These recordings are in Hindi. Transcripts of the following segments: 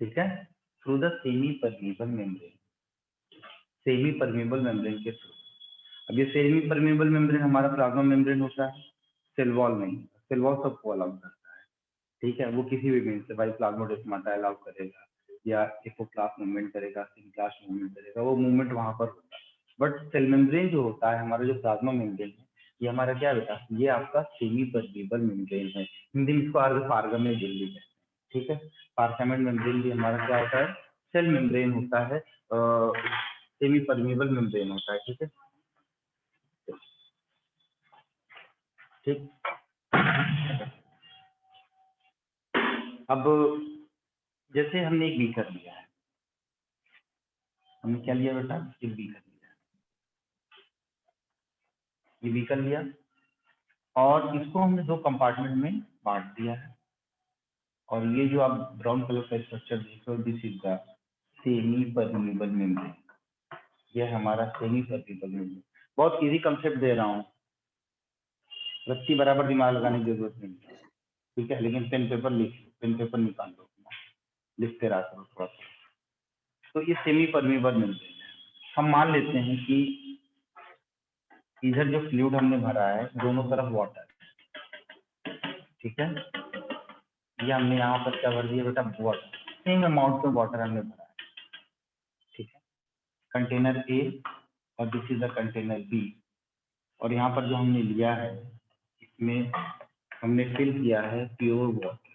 ठीक है, through the semi permeable membrane, semi permeable membrane के थ्रू। अब ये सेमी परमेबल मेम्ब्रेन हमारा प्लाज्मा मेम्ब्रेन होता है, सेल वॉल नहीं, सेल वॉल सबको अलाउ करता है, ठीक है, वो किसी भी मीन से भाई प्लाज्मोडेस्माटा अलाउ करेगा या हिपोप्लास्ट मूवमेंट करेगा, सिनक्लास्ट मूवमेंट करेगा, वो मूवमेंट वहां पर होता है। बट सेल मेम्ब्रेन जो होता है, हमारा जो प्लाज्मा मेम्ब्रेन है, ये हमारा क्या बेटा, ये आपका सेमी परमेबल मेम्ब्रेन है, हिंदी में इसको पारगम्य झिल्ली कहते हैं, ठीक है। पारगम्य मेम्ब्रेन भी हमारा क्या होता है, सेल मेम्ब्रेन होता है, सेमी परमेबल मेम्ब्रेन होता है, ठीक है, ठीक। अब जैसे हमने एक बीकर लिया है, हमने क्या लिया बेटा, एक बीकर लिया, ये बीकर लिया और इसको हमने दो कंपार्टमेंट में बांट दिया है, और ये जो आप ब्राउन कलर का स्ट्रक्चर देख रहे हो, this is the semi permeable membrane, ये हमारा सेमी परमेबल मेम्ब्रेन। बहुत इजी कंसेप्ट दे रहा हूँ, रस्सी बराबर दिमाग लगाने की जरूरत नहीं है, ठीक है, लेकिन पेन पेपर निकाल लो, लिखते रहा करो थोड़ा सा। तो ये सेमी परमेबल मेम्ब्रेन है। हम मान लेते हैं कि इधर जो फ्लूइड हमने भरा है, दोनों तरफ वाटर, ठीक है, ये हमने यहाँ पर क्या भर दिया बेटा, वाटर, सेम अमाउंट में वाटर हमने भरा है, ठीक है, कंटेनर ए और this is the container B, और यहाँ पर जो हमने लिया है, इसमें हमने फिल किया है प्योर वाटर।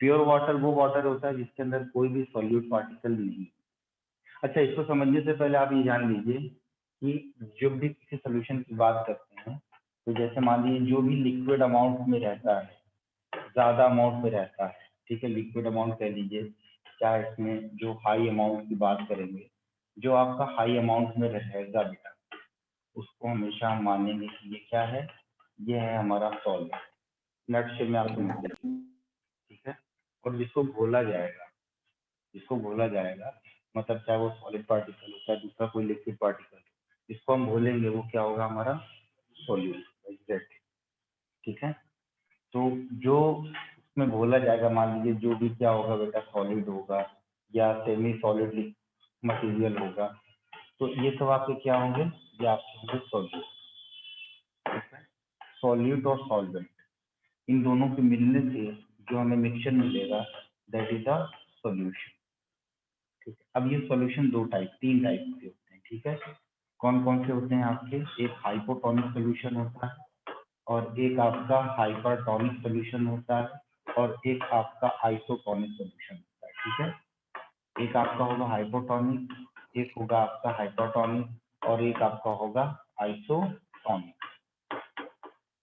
प्योर वाटर वो वाटर होता है जिसके अंदर कोई भी सॉल्यूट पार्टिकल नहीं। अच्छा, इसको समझने से पहले आप ये जान लीजिए कि जब भी किसी सोल्यूशन की बात करते हैं, तो जैसे मान लीजिए जो भी लिक्विड अमाउंट में रहता है, ज्यादा अमाउंट में रहता है, ठीक है, लिक्विड अमाउंट कह लीजिए, क्या इसमें जो हाई अमाउंट की बात करेंगे, जो आपका हाई अमाउंट में रहेगा बेटा, उसको हमेशा हम मानेंगे कि ये क्या है, ये है हमारा सॉल्वेंट, नट शेप में आपको मिलेगी, ठीक है, और जिसको घोला जाएगा, जिसको घोला जाएगा, मतलब चाहे वो सॉलिड पार्टिकल हो, चाहे दूसरा कोई लिक्विड पार्टिकल, जिसको हम घोलेंगे वो क्या होगा, हमारा सॉल्यूट, एग्जैक्ट, ठीक है। तो जो उसमें घोला जाएगा, मान लीजिए जो भी क्या होगा बेटा, सॉलिड होगा या सेमी सॉलिड मटेरियल होगा, तो ये सब आपके क्या होंगे, ये आपके होंगे सॉल्यूट, ठीक है। सॉल्यूट और सॉल्वेंट, इन दोनों के मिलने से जो हमें मिक्सचर मिलेगा, दैट इज द सॉल्यूशन, ठीक है। अब ये सॉल्यूशन तीन टाइप के होते हैं, ठीक है। कौन कौन से होते हैं आपके, एक हाइपोटोनिक सोल्यूशन होता है, और एक आपका हाइपरटोनिक सोल्यूशन होता है, और एक आपका आइसोटोनिक सोल्यूशन होता है, ठीक है। एक आपका होगा हाइपोटोनिक, एक होगा आपका हाइपरटोनिक, और एक आपका होगा आइसोटोनिक।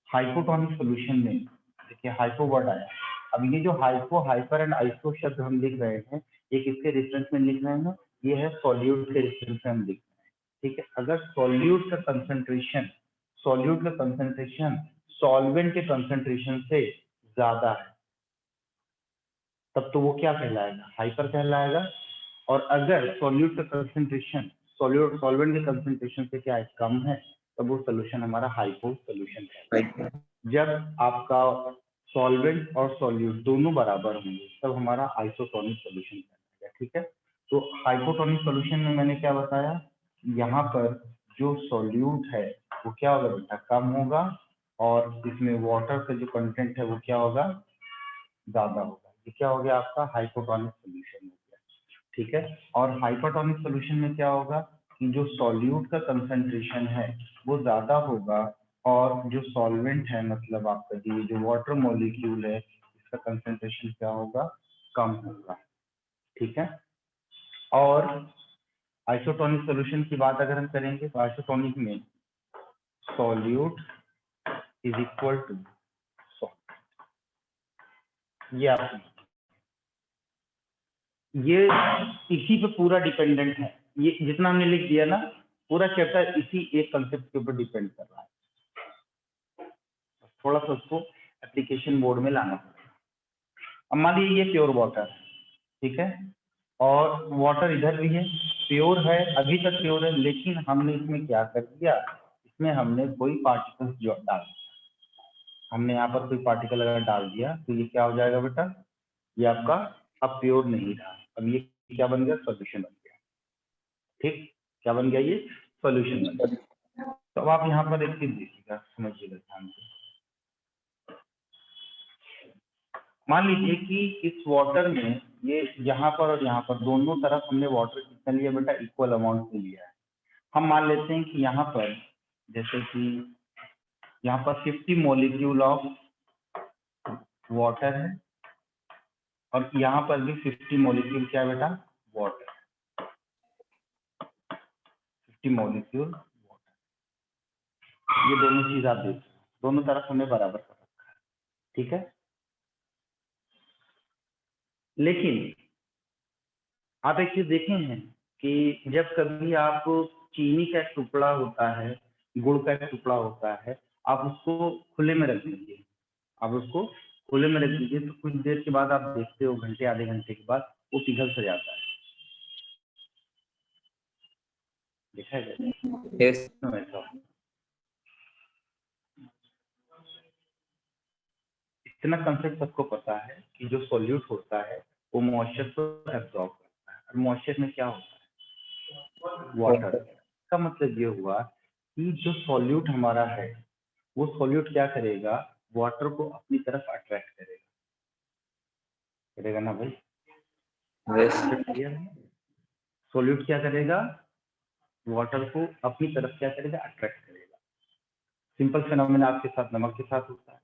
हाइपोटोनिक सोल्यूशन में देखिए हाइपो वर्ड आया, अब ये जो हाइपो, हाइपर एंड आइसो शब्द हम लिख रहे हैं, एक इसके रेफरेंस में लिख रहे हैं, ये है सॉल्यूट के रेफरेंस में हम लिख रहे हैं, ठीक है। अगर सॉल्यूट का कंसंट्रेशन सॉल्वेंट के कंसंट्रेशन से ज्यादा है, तब तो वो क्या कहलाएगा, हाइपर कहलाएगा। और अगर सॉल्यूट का कंसंट्रेशन सॉल्वेंट के कंसंट्रेशन से क्या है, कम है, तब वो सोल्यूशन हमारा हाइपो सोल्यूशन कहलाएगा। जब आपका सॉल्वेंट और सॉल्यूट दोनों बराबर होंगे, तब हमारा आइसोटोनिक सोल्यूशन कहलाएगा, ठीक है। तो हाइपोटोनिक सोल्यूशन में मैंने क्या बताया, यहाँ पर जो सॉल्यूट है वो क्या होगा बेटा, कम होगा, और इसमें वाटर का जो कंटेंट है वो क्या होगा, ज्यादा होगा। ये क्या हो गया, आपका हाइपोटोनिक सोल्यूशन हो गया, ठीक है। और हाइपरटोनिक सोल्यूशन में क्या होगा कि जो सॉल्यूट का कंसंट्रेशन है वो ज्यादा होगा, और जो सॉल्वेंट है, मतलब आपका जो वाटर मॉलिक्यूल है, इसका कंसंट्रेशन क्या होगा, कम होगा, ठीक है। और आइसोटोनिक सोल्यूशन की बात अगर हम करेंगे, तो आइसोटोनिक में solute is equal to salt, ये आप ये इसी पे पूरा डिपेंडेंट है, ये जितना हमने लिख दिया ना, पूरा चैप्टर इसी एक कंसेप्ट के ऊपर डिपेंड कर रहा है, थोड़ा सा उसको एप्लीकेशन मोड में लाना पड़ेगा। अब मान लीजिए ये प्योर वाटर, ठीक है, और वाटर इधर भी है, प्योर है, अभी तक प्योर है, लेकिन हमने इसमें क्या कर दिया, इसमें हमने कोई पार्टिकल्स जो डाल दिया, हमने यहाँ पर कोई पार्टिकल अगर डाल दिया, तो ये क्या हो जाएगा बेटा, ये आपका अब प्योर नहीं रहा, अब ये क्या बन गया, सॉल्यूशन बन गया। ठीक, क्या बन गया, ये सॉल्यूशन बन गया। तो अब आप यहाँ पर एक चीज देखिएगा, समझिएगा ध्यान से। मान लीजिए कि इस वाटर में ये यहाँ पर और यहाँ पर दोनों तरफ हमने वाटर कितना लिया बेटा, इक्वल अमाउंट में लिया है। हम मान लेते हैं कि यहाँ पर जैसे कि यहाँ पर 50 मॉलिक्यूल ऑफ वाटर है और यहाँ पर भी 50 मॉलिक्यूल क्या है बेटा, वाटर, 50 मॉलिक्यूल वाटर। ये दोनों चीज आप देख, दोनों तरफ हमने बराबर कर रखा है, ठीक है। लेकिन आप एक चीज देखे हैं कि जब कभी आप चीनी का एक टुकड़ा होता है, गुड़ का एक टुकड़ा होता है, आप उसको खुले में रख दीजिए, आप उसको खुले में रख दीजिए, तो कुछ देर के बाद आप देखते हो, घंटे आधे घंटे के बाद वो पिघल सा जाता है, देखा है Yes. इतना कंसेप्ट सबको पता है कि जो सॉल्यूट होता है वो मॉइस्चर को एब्जॉर्ब करता है, और मॉइस्चर में क्या होता है, वाटर। इसका मतलब ये हुआ कि जो सॉल्यूट हमारा है वो सॉल्यूट क्या करेगा, वाटर को अपनी तरफ अट्रैक्ट करेगा, करेगा ना भाई। Yes. सॉल्यूट क्या करेगा, वाटर को अपनी तरफ क्या करेगा, अट्रैक्ट करेगा। सिंपल फिनोमेना आपके साथ नमक के साथ होता है,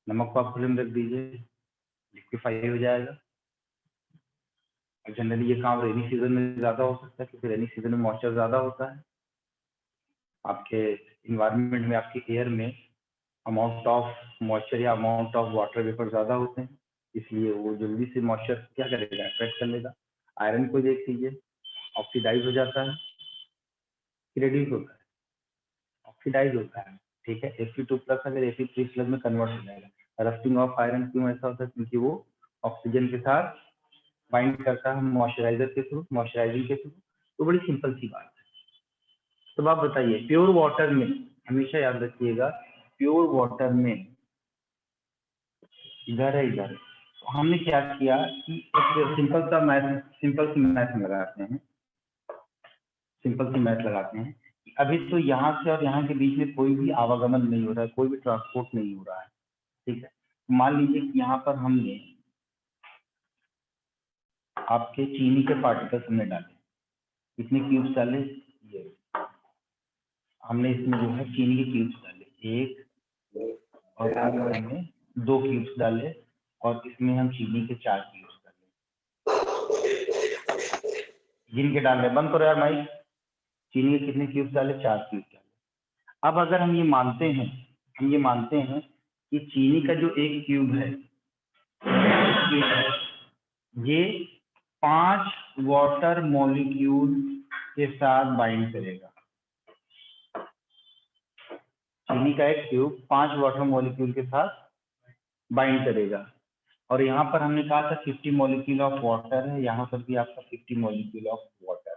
नमक को आप खुले में रख दीजिए, लिक्विफाई हो जाएगा। जनरली ये काम रेनी सीजन में ज्यादा हो सकता है क्योंकि रेनी सीजन में मॉइस्चर ज्यादा होता है, आपके इन्वायरमेंट में, आपके एयर में अमाउंट ऑफ मॉइस्चर या अमाउंट ऑफ वाटर वेपर ज्यादा होते हैं, इसलिए वो जल्दी से मॉइस्चर क्या करेगा, अट्रैक्ट कर लेगा। आयरन को देख लीजिए, ऑक्सीडाइज हो जाता है, रिड्यूस होता है, ऑक्सीडाइज होता है, ठीक है। Fe2+ अगर Fe3+ में कन्वर्ट हो जाएगा। रस्टिंग ऑफ आयरन क्यों ऐसा होता है, क्योंकि वो ऑक्सीजन के साथ बाइंड करता है मॉइस्चराइजर के थ्रू, मॉइस्चराइजिंग के थ्रू। तो बड़ी सिंपल सी बात है। तो आप बताइए, प्योर वाटर में हमेशा याद रखिएगा, प्योर वाटर में इधर है इधर, तो हमने क्या किया कि एक सिंपल सी मैथ लगाते हैं, सिंपल सी मैथ लगाते हैं। अभी तो यहाँ से और यहाँ के बीच में कोई भी आवागमन नहीं हो रहा है, कोई भी ट्रांसपोर्ट नहीं हो रहा है, ठीक है। मान लीजिए कि यहाँ पर हमने आपके चीनी के पार्टिकल्स हमने डाले, कितने क्यूब्स डाले, ये हमने इसमें जो है चीनी के क्यूब्स डाले, 1 और फिर हमने 2 क्यूब्स डाले, और इसमें हम चीनी के 4 क्यूब्स डाले, गिन के डाल रहे, बंद करो यार माइक। चीनी के कितने क्यूब्स डाले, 4 क्यूब्स डाले। अब अगर हम ये मानते हैं कि चीनी का जो एक क्यूब है ये 5 वाटर मॉलिक्यूल के साथ बाइंड करेगा। चीनी का एक क्यूब 5 वाटर मॉलिक्यूल के साथ बाइंड करेगा, और यहाँ पर हमने कहा था 50 मॉलिक्यूल ऑफ वाटर है, यहाँ पर भी आपका 50 मॉलिक्यूल ऑफ वाटर है।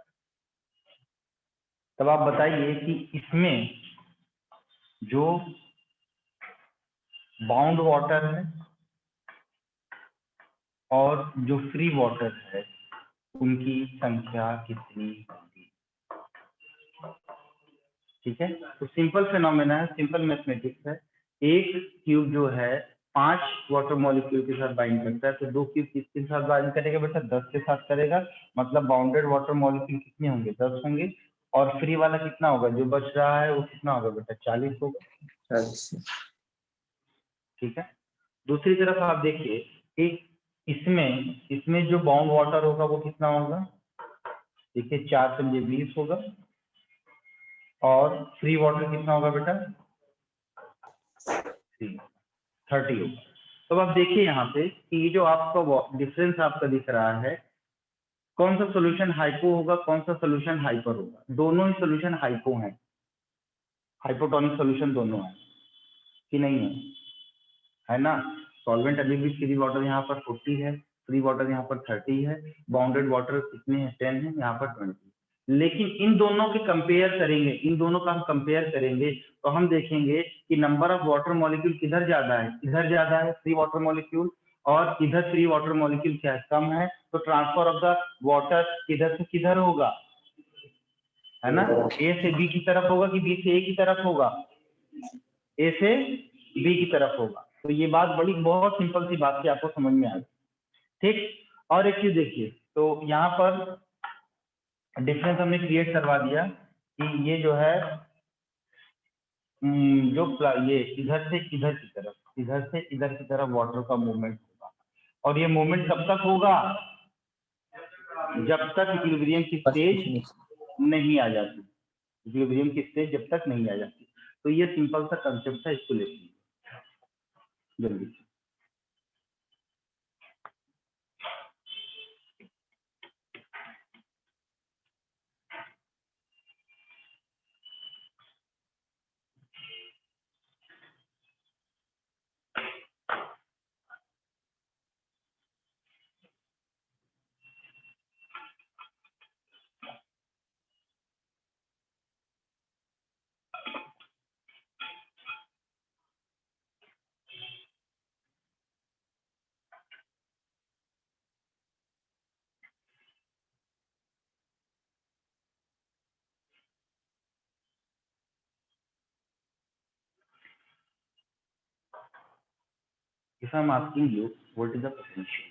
तब आप बताइए कि इसमें जो बाउंड वाटर है और जो फ्री वाटर है उनकी संख्या कितनी होगी, ठीक है। तो सिंपल फिनोमेना है, सिंपल मैथमेटिक्स है। एक क्यूब जो है 5 वाटर मॉलिक्यूल के साथ बाइंड करता है, तो 2 क्यूब किसके साथ बाइंड करेगा बेटा, 10 के साथ करेगा। मतलब बाउंडेड वाटर मॉलिक्यूल कितने होंगे, 10 होंगे, और फ्री वाला कितना होगा, जो बच रहा है वो कितना होगा बेटा, 40 होगा, ठीक है। दूसरी तरफ आप देखिए, एक इसमें जो बाउंड वाटर होगा वो कितना होगा, देखिए 4 पंजे 20 होगा, और फ्री वाटर कितना होगा बेटा, 30 होगा। तो आप देखिए यहाँ पे कि ये जो आपका डिफरेंस आपका दिख रहा है, कौन सा सोल्यूशन हाइपो होगा, कौन सा सोल्यूशन हाइपर होगा, दोनों ही सोल्यूशन हाइपो हैं, हाइपोटोनिक सोल्यूशन दोनों है कि नहीं है ना। सॉल्वेंट अभी भी फ्री वाटर यहाँ पर 40 है, फ्री वाटर यहाँ पर 30 है, बाउंडेड वाटर कितने हैं, 10 है, यहाँ पर 20। लेकिन इन दोनों के कंपेयर करेंगे, इन दोनों का हम कंपेयर करेंगे तो हम देखेंगे कि नंबर ऑफ वाटर मॉलिक्यूल किधर ज्यादा है, इधर ज्यादा है फ्री वाटर मॉलिक्यूल, और इधर फ्री वाटर मॉलिक्यूल क्या है, कम है, तो ट्रांसफर ऑफ द वाटर किधर से किधर होगा, है ना, ए से बी की तरफ होगा कि बी से ए की तरफ होगा, ए से बी की तरफ होगा। तो ये बात बड़ी बहुत सिंपल सी बात है, आपको समझ में आ गई, ठीक। और एक चीज देखिए, तो यहाँ पर डिफरेंस हमने क्रिएट करवा दिया कि ये जो है जो ये इधर से इधर की तरफ, इधर से इधर की तरफ वाटर का मूवमेंट होगा, और ये मूवमेंट कब तक होगा, जब तक इक्विलिब्रियम की स्टेज नहीं आ जाती, इक्विलिब्रियम की स्टेज जब तक नहीं आ जाती। तो ये सिंपल सा कंसेप्ट है, इसको लेते हैं जल्दी से। If I'm asking you what is the potential,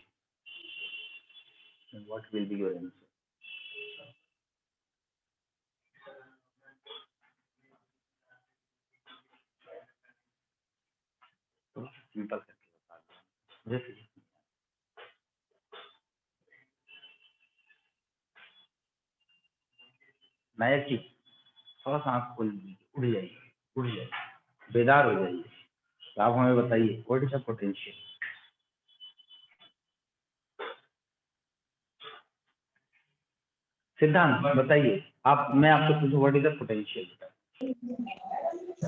then what will be your answer? तो सिंपल करके बता दो, जैसे नया चीज, थोड़ा सा आंख खोल लीजिए, उड़ जाइए, उड़ जाइए, बेदार हो जाइए। तो आप हमें बताइए व्हाट इज द पोटेंशियल। सिद्धांत बताइए आप, मैं आपसे पूछूं what is the potential.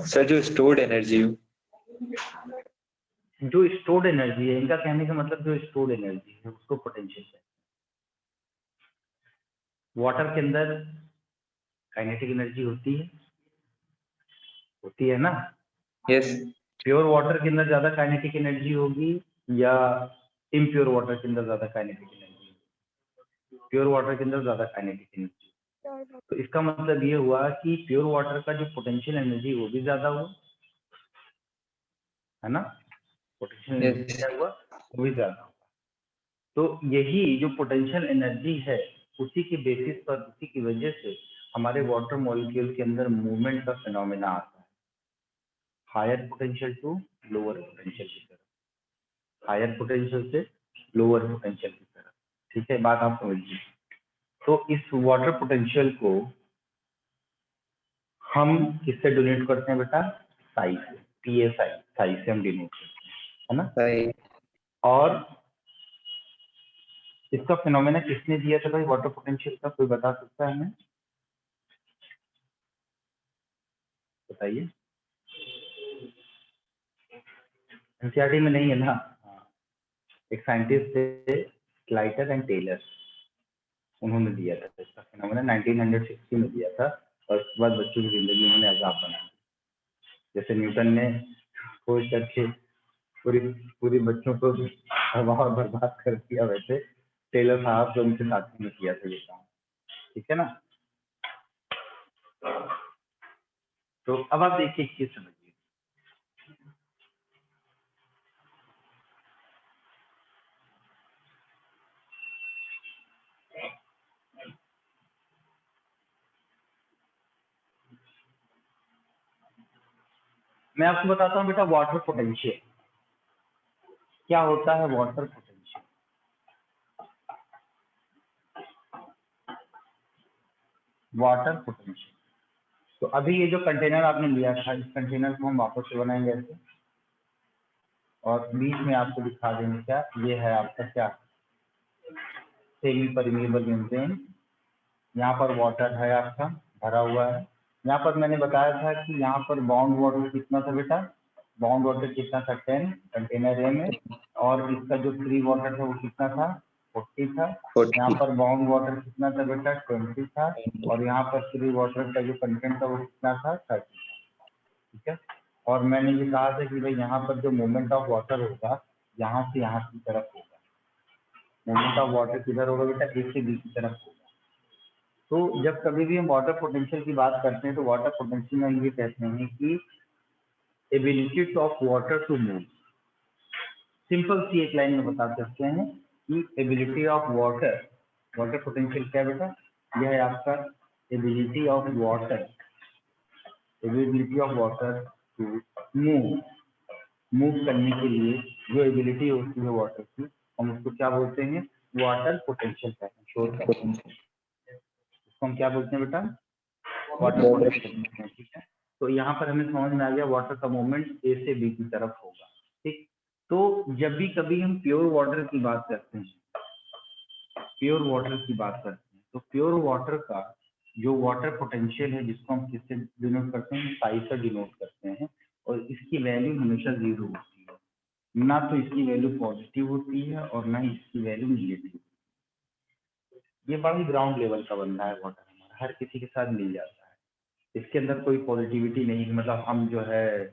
Sir जो स्टोर्ड एनर्जी हो, जो स्टोर्ड एनर्जी है, इनका कहने का मतलब जो स्टोर्ड एनर्जी है उसको पोटेंशियल है। वाटर के अंदर काइनेटिक एनर्जी होती है ना। यस प्योर वाटर के अंदर ज्यादा काइनेटिक एनर्जी होगी या इम्प्योर वाटर के अंदर ज्यादा काइनेटिक एनर्जी होगी? प्योर वाटर के अंदर ज्यादा काइनेटिक एनर्जी। तो इसका मतलब ये हुआ कि प्योर वाटर का जो पोटेंशियल एनर्जी वो भी ज्यादा हुआ, है ना, पोटेंशियल एनर्जी क्या हुआ, वो भी ज्यादा हुआ। तो यही जो पोटेंशियल एनर्जी है, उसी के बेसिस पर, उसी की वजह से हमारे वाटर मॉलिक्यूल के अंदर मूवमेंट का फिनोमेना आता है, higher potential to lower potential की तरफ, हायर पोटेंशियल से लोअर पोटेंशियल की तरफ। ठीक है, बात आप समझिए। तो इस वाटर पोटेंशियल को हम किससे डोनेट करते हैं बेटा, साई से, PSI, साई से हम डोनेट करते हैं, है ना। सही। और इसका फिनोमेना किसने दिया था भाई, वाटर पोटेंशियल का, कोई बता सकता है हमें, बताइए। एनसीईआरटी में नहीं है ना। एक साइंटिस्ट थे स्लाइटर एंड टेलर, उन्होंने दिया था इसका फिनोमेना, 1960 में दिया था, और उसके बाद बच्चों की जिंदगी उन्होंने अजाब बना दी। जैसे न्यूटन ने खोज करके पूरी पूरी बच्चों को तबाह और बर्बाद कर दिया, वैसे टेलर साहब जो उनके साथी ने किया था ये काम। ठीक है ना। तो अब आप देखिए एक चीज समझिए, मैं आपको बताता हूँ बेटा वाटर पोटेंशियल क्या होता है। वाटर पोटेंशियल, वाटर पोटेंशियल, तो अभी ये जो कंटेनर आपने लिया था, इस कंटेनर को हम वापस से बनाएंगे ऐसे, और बीच में आपको दिखा देंगे क्या, ये है आपका क्या, सेमी परमिएबल मेम्ब्रेन। यहाँ पर वाटर है आपका भरा हुआ है। यहाँ पर मैंने बताया था कि यहाँ पर बाउंड वाटर कितना था बेटा, बाउंड वाटर कितना था 10 कंटेनर ए में, और इसका जो फ्री वाटर था वो कितना था, 40 था। यहाँ पर बाउंड वाटर कितना था बेटा, 20 था, और यहाँ पर फ्री वाटर का जो कंटेंट था वो कितना था, 30 था। ठीक है। और मैंने ये कहा था कि भाई यहाँ पर जो मूवमेंट ऑफ वाटर होगा, यहाँ से यहाँ की तरफ होगा। मूवमेंट ऑफ वाटर किधर होगा बेटा, ए से बी की तरफ होगा। तो जब कभी भी हम वाटर पोटेंशियल की बात करते हैं तो वाटर पोटेंशियल में ये कहते हैं कि ability of water to move. Simple सी एक लाइन में बता सकते हैं कि ability of water, water potential क्या बेटा, यह है आपका ability of water, ability of water to move करने के लिए जो एबिलिटी होती है वाटर की, हम उसको क्या बोलते हैं, वाटर पोटेंशियल कहते हैं। इसको हम क्या बोलते हैं बेटा, वाटर पोटेंशियल कहते हैं। ठीक है, तो यहाँ पर हमें समझ में आ गया वाटर का मूवमेंट ए से बी की तरफ होगा। ठीक, तो जब भी कभी हम प्योर वाटर की बात करते हैं, प्योर वाटर की बात करते हैं, तो प्योर वाटर का जो वाटर पोटेंशियल है जिसको हम किससे डिनोट करते हैं, साई से डिनोट करते हैं, और इसकी वैल्यू हमेशा 0 होती है। ना तो इसकी वैल्यू पॉजिटिव होती है और ना इसकी वैल्यू निगेटिव। ये बड़ा ही ग्राउंड लेवल का बंदा है वाटर, हमारा हर किसी के साथ मिल जाता है। इसके अंदर कोई पॉजिटिविटी नहीं है, मतलब हम जो है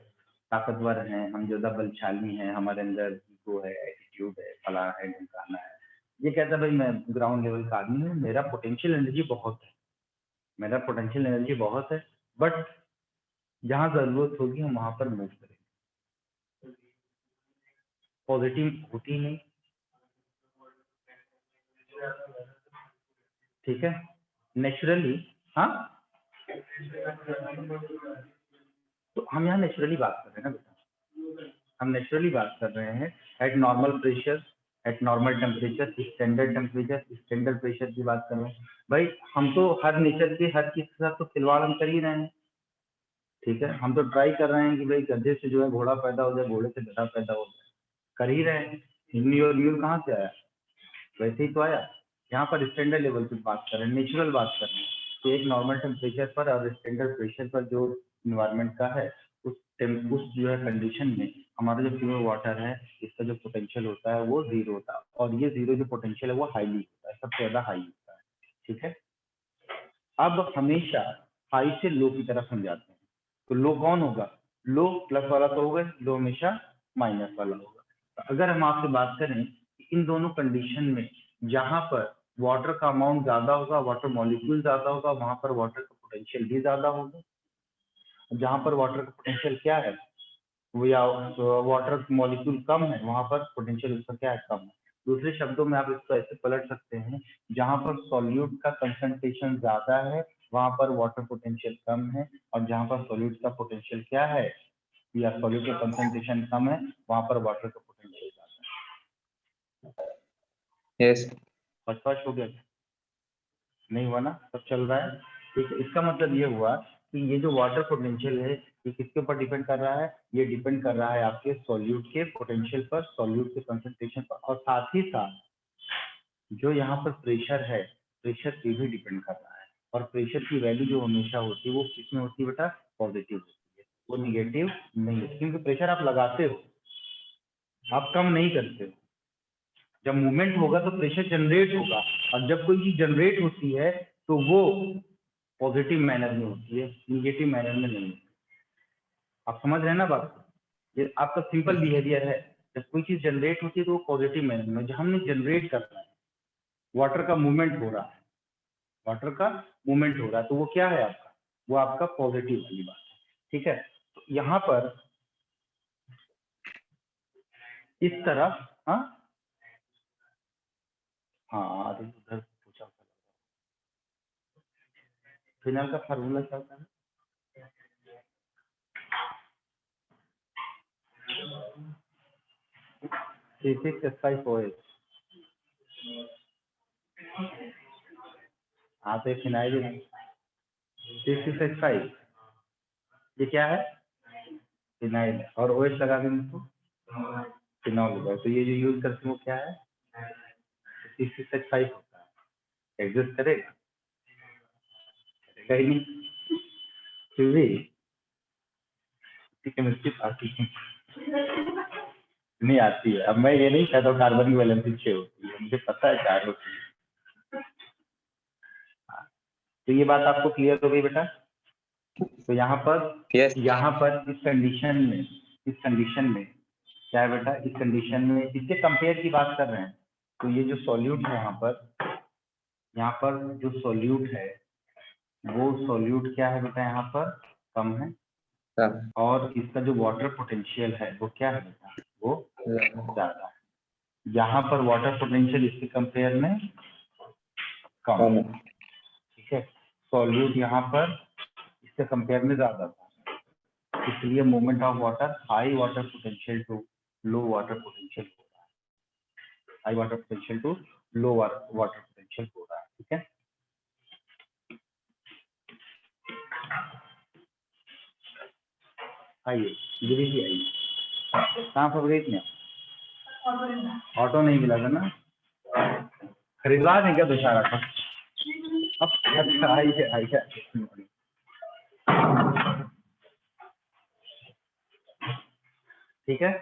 ताकतवर हैं, हम ज्यादा बलशाली हैं, हमारे अंदर ईगो है, एटीट्यूड है, फला है, ढमकाना है। ये कहता है भाई मैं ग्राउंड लेवल का आदमी हूँ, मेरा पोटेंशियल एनर्जी बहुत है, मेरा पोटेंशियल एनर्जी बहुत है, बट जहाँ जरूरत होगी हम वहां पर मूव करेंगे। पॉजिटिव होती नहीं, ठीक है, नेचुरली। हाँ, तो हम यहाँ नेचुरली बात कर रहे हैं ना बेटा, हम नेचुरली बात कर रहे हैं। Eight normal pressure, eight normal temperature, standard temperature, standard pressure की बात कर रहे हैं। भाई हम तो हर नेचर के हर चीज के साथ तो खिलवाड़ हम कर ही रहे हैं। ठीक है, हम तो ट्राई कर रहे हैं कि भाई गधे से जो है घोड़ा पैदा हो जाए, घोड़े से गधा पैदा हो जाए, कर ही रहे हैं। हिंदी और न्यूल कहाँ से आया, वैसे ही तो आया। यहाँ पर स्टैंडर्ड लेवल की बात कर रहे हैं, नेचुरल बात कर रहे हैं कि एक नॉर्मल टेम्परेचर पर और स्टैंडर्ड प्रेशर पर जो इन्वायरमेंट का है, उस जो है कंडीशन में हमारा जो प्योर वाटर है इसका जो पोटेंशियल होता है वो 0 होता है, और ये 0 जो पोटेंशियल है वो हाईली होता है, सबसे ज्यादा हाई होता है। ठीक है, अब हमेशा हाई से लो की तरफ हम जाते हैं, तो लो कौन होगा, लो प्लस वाला तो होगा, लो हमेशा माइनस वाला होगा। अगर हम आपसे बात करें इन दोनों कंडीशन में जहां पर वाटर का अमाउंट ज्यादा होगा, वाटर मॉलिक्यूल ज्यादा होगा, वहां पर वाटर का पोटेंशियल भी ज्यादा होगा। जहां पर वाटर का पोटेंशियल क्या है, वो या वाटर मॉलिक्यूल कम है, वहां पर पोटेंशियल उसका क्या है, कम है। दूसरे शब्दों में आप इसको ऐसे पलट सकते हैं, जहां पर सॉल्यूट का कंसंट्रेशन ज्यादा है वहां पर वाटर पोटेंशियल कम है, और जहां पर सॉल्यूट का पोटेंशियल क्या है या सॉल्यूट का कंसंट्रेशन कम है वहां पर वाटर का पोटेंशियल ज्यादा है। Yes. फर्स्ट हो गया, नहीं हुआ ना, सब चल रहा है। ठीक है, इसका मतलब ये हुआ कि ये जो वाटर पोटेंशियल है ये किसके ऊपर डिपेंड कर रहा है, ये डिपेंड कर रहा है आपके सॉल्यूट के पोटेंशियल पर, सॉल्यूट के कंसंट्रेशन पर, और साथ ही साथ जो यहाँ पर प्रेशर है, प्रेशर पे भी डिपेंड कर रहा है। और प्रेशर की वैल्यू जो हमेशा होती है वो किसमें होती है बेटा, पॉजिटिव होती है, वो निगेटिव नहीं होती, क्योंकि प्रेशर आप लगाते हो, आप कम नहीं करते हो। जब मूवमेंट होगा तो प्रेशर जनरेट होगा, और जब कोई चीज जनरेट होती है तो वो पॉजिटिव मैनर में होती है, निगेटिव मैनर में नहीं होती। आप समझ रहे हैं ना बात को? ये आपका सिंपल बिहेवियर है, जब कोई चीज जनरेट होती है तो वो पॉजिटिव मैनर में, जब हमने जनरेट करना है, वाटर का मूवमेंट हो रहा है, वाटर का मूवमेंट हो रहा है, तो वो क्या है आपका, वो आपका पॉजिटिव वाली बात है। ठीक है, तो यहाँ पर इस तरफ, हाँ हाँ, अरे उधर पूछा था, फिनाइल का फार्मूला क्या होता है, C6H5OH। हाँ तो फिनाइल C6H5, ये क्या है, फिनाइल, और OH लगा देंगे तो फिनॉल होगा, तो ये जो यूज करते हैं वो क्या है, C6H5 होता है। एग्जिस्ट करेगा, करेगा ही नहीं, फिर भी केमिस्ट्री आती है नहीं आती है। अब मैं ये नहीं कहता कार्बन की वैलेंसी 6 होती है, मुझे पता है 4 होती है। तो ये बात आपको क्लियर हो गई बेटा। तो यहाँ पर Yes. इस कंडीशन में क्या है बेटा, इस कंडीशन में इसके कंपेयर की बात कर रहे हैं, तो ये जो सॉल्यूट है यहाँ पर जो सॉल्यूट है वो सॉल्यूट क्या है बेटा, यहाँ पर कम है, और इसका जो वाटर पोटेंशियल है वो क्या है बेटा, वो ज्यादा है। यहाँ पर वाटर पोटेंशियल इसके कंपेयर में कम है, ठीक है। सॉल्यूट यहाँ पर इसके कंपेयर में ज्यादा था, इसलिए movement of water high water potential to low water potential हो रहा है, high water potential to low water potential हो रहा है, ठीक है। आइए गिरी जी आइए, कहाँ फंस गई थी? ऑटो नहीं मिला था ना, खरीदवा दें क्या दोबारा का? अब अच्छा आइए ठीक है,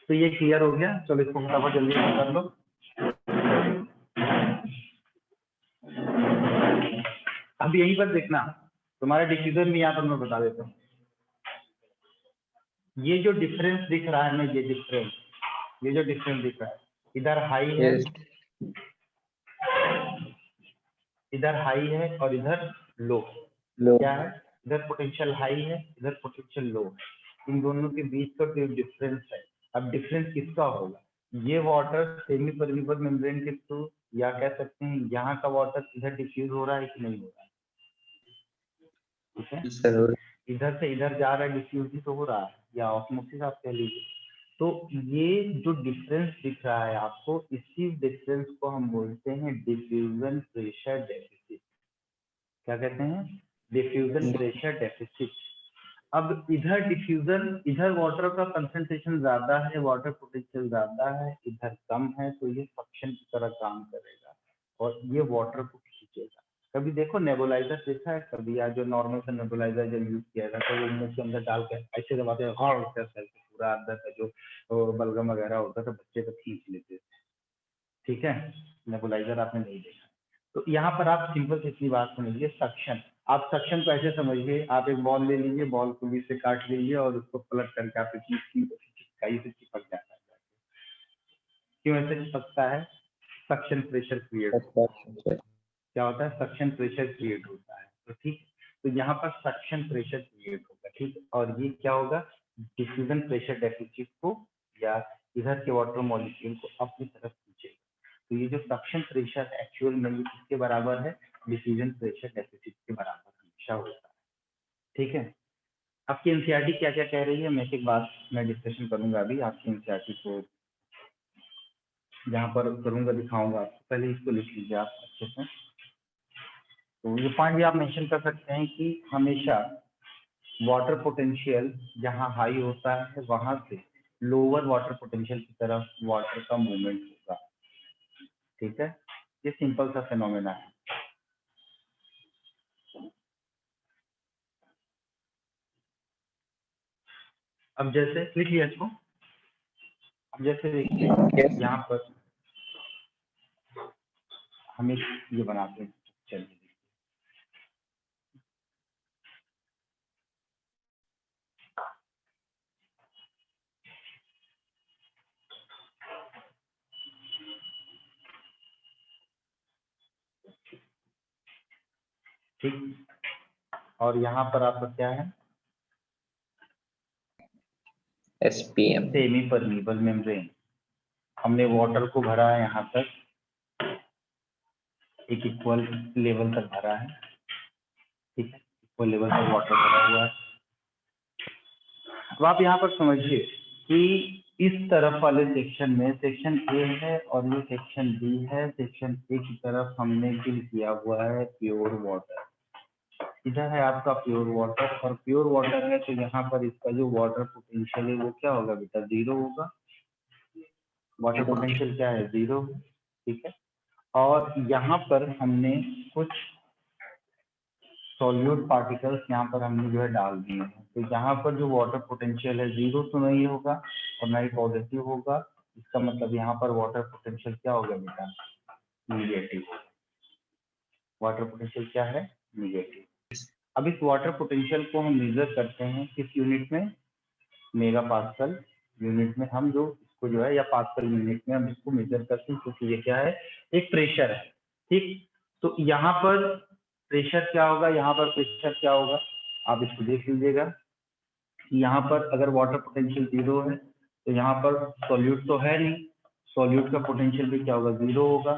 तो ये क्लियर हो गया। चलो इसको फटाफट जल्दी कर लो। अब यहीं पर देखना, तुम्हारे डिफ्यूजर में यहाँ पर मैं बता देता हूँ, ये जो डिफरेंस दिख रहा है ना, ये जो डिफरेंस दिख रहा है, इधर हाई है, इधर हाई है और इधर लो। क्या है, इधर पोटेंशियल हाई है, इधर पोटेंशियल लो है, इन दोनों के बीच का जो डिफरेंस है। अब डिफरेंस किसका होगा, ये वाटर सेमी परमीबल मेम्ब्रेन के थ्रू, या कह सकते हैं यहाँ का वाटर इधर डिफ्यूज हो रहा है कि नहीं हो रहा है, ठीक है। इधर से इधर जा रहा है, डिफ्यूज ही तो हो रहा है, या ऑस्मोसिस आप कह लीजिए। तो ये जो डिफरेंस दिख रहा है आपको, इसी डिफरेंस को हम बोलते हैं डिफ्यूजन प्रेशर डेफिसिट। क्या कहते हैं, डिफ्यूजन प्रेशर डेफिसिट। अब इधर डिफ्यूजन, इधर वाटर का कंसंट्रेशन ज्यादा है, वाटर पोटेंशियल ज्यादा है, इधर कम है, तो ये सक्शन की तरह काम करेगा और ये वाटर को खींचेगा। कभी देखो नेबुलाइजर देखा है कभी, या जो नॉर्मल सा नेबुलाइजर जब यूज किया जाता है, तो उसके अंदर डाल के ऐसे दबाते हैं, पूरा अंदर का जो बलगम वगैरह होता था बच्चे को खींच लेते थे, ठीक है। नेबुलाइजर आपने नहीं देखा, तो यहाँ पर आप सिंपल से इतनी बात समझिए, सक्शन। आप सक्शन को ऐसे समझिए, आप एक बॉल ले लीजिए, बॉल को बीच से काट लीजिए और उसको पलट करके आप चिपकाई से चिपक जाता है। क्यों ऐसे चिपकता है, सक्शन प्रेशर क्रिएट होता है। क्या होता है, सक्शन प्रेशर क्रिएट होता है, तो ठीक। तो यहाँ पर सक्शन प्रेशर क्रिएट होगा, ठीक, और ये क्या होगा, डिफ्यूजन प्रेशर डेफिसिट को या इधर के वाटर मॉलिक्यूल को अपनी तरफ खींचेगा। तो ये जो सक्शन प्रेशर एक्चुअल में किसके बराबर है, डिफ्यूजन प्रेशर डेफिसिट के बराबर हमेशा होता है, ठीक है। आपकी एनसीईआरटी क्या क्या कह रही है, मैं एक बात मैं डिस्कशन करूंगा अभी आपकी एनसीईआरटी को, जहाँ पर करूंगा दिखाऊंगा आपको, पहले इसको लिख लीजिए आप अच्छे से। तो ये पॉइंट भी आप मेंशन कर सकते हैं कि हमेशा वाटर पोटेंशियल जहाँ हाई होता है वहां से लोअर वाटर पोटेंशियल की तरफ वाटर का मूवमेंट होगा, ठीक है। ये सिंपल सा फिनोमेना है। अब जैसे लिख लिया इसको, अब जैसे देखिए यहाँ पर हम ये बनाते हैं, चलिए ठीक, और यहाँ पर आपका क्या है, SPM, सेमी परमीबल मेम्ब्रेन। हमने वाटर को भरा है यहाँ तक, एक इक्वल लेवल तक भरा है, ठीक है, इक्वल लेवल तक वाटर भरा हुआ है। अब आप यहाँ पर समझिए कि इस तरफ वाले सेक्शन में सेक्शन ए है और ये सेक्शन बी है, सेक्शन ए की तरफ हमने फिल किया हुआ है प्योर वाटर, इधर है आपका प्योर वाटर, और प्योर वाटर है तो यहाँ पर इसका जो वाटर पोटेंशियल है वो क्या होगा बेटा, जीरो होगा। वाटर पोटेंशियल क्या है, जीरो, ठीक है। और यहाँ पर हमने कुछ सॉल्यूट पार्टिकल्स यहाँ पर हमने जो है डाल दिए हैं, तो यहाँ पर जो वाटर पोटेंशियल है जीरो तो नहीं होगा और ना ही पॉजिटिव होगा, इसका मतलब यहाँ पर वाटर पोटेंशियल क्या होगा बेटा, निगेटिव। वाटर पोटेंशियल क्या है, निगेटिव। अब इस वाटर पोटेंशियल को हम मेजर करते हैं किस यूनिट में, मेगा पास्कल यूनिट में हम जो इसको जो है, या पास्कल यूनिट में हम इसको मेजर करते हैं, क्योंकि ये क्या है, एक प्रेशर है। ठीक, तो यहाँ पर प्रेशर क्या होगा, यहाँ पर प्रेशर क्या होगा, आप इसको देख लीजिएगा। यहाँ पर अगर वाटर पोटेंशियल 0 है तो यहाँ पर सॉल्यूट तो है नहीं, सॉल्यूट का पोटेंशियल भी क्या होगा, 0 होगा।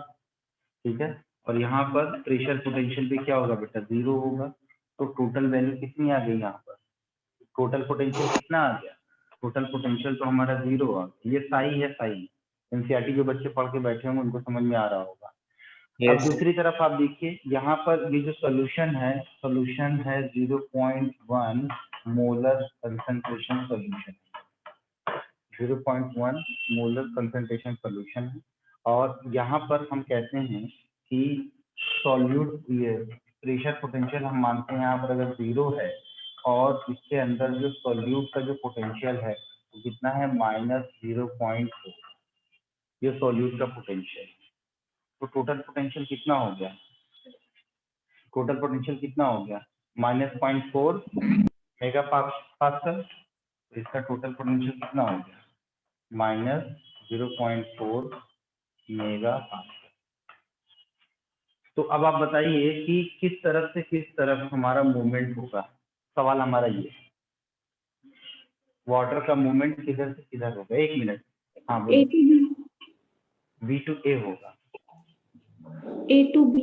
ठीक है, और यहाँ पर प्रेशर पोटेंशियल भी क्या होगा बेटा, 0 होगा। तो टोटल वैल्यू कितनी आ गई यहाँ पर, टोटल पोटेंशियल कितना आ गया, टोटल पोटेंशियल तो हमारा 0 आ गया। ये साई है, साई एनसीईआरटी जो बच्चे पढ़ के बैठे होंगे उनको समझ में आ रहा होगा। अब Yes. दूसरी तरफ आप देखिए, यहाँ पर ये जो सोल्यूशन है 0.1 molar concentration solution, 0.1 molar concentration solution है। और यहाँ पर हम कहते हैं कि सॉल्यूट, ये प्रेशर पोटेंशियल हम मानते हैं यहाँ पर अगर 0 है, और इसके अंदर जो सॉल्यूट का जो पोटेंशियल है वो कितना है, -0.4, ये सॉल्यूट का पोटेंशियल। तो टोटल पोटेंशियल कितना हो गया, टोटल पोटेंशियल कितना हो गया, -0.4 मेगा पास्कल। तो इसका टोटल पोटेंशियल कितना हो गया, -0.4 मेगा पास्कल। तो अब आप बताइए कि किस तरफ से किस तरफ हमारा मूवमेंट होगा। सवाल हमारा ये, वाटर का मूवमेंट किधर से किधर होगा, 1 मिनट। हाँ बोलो। B to A होगा, A to B।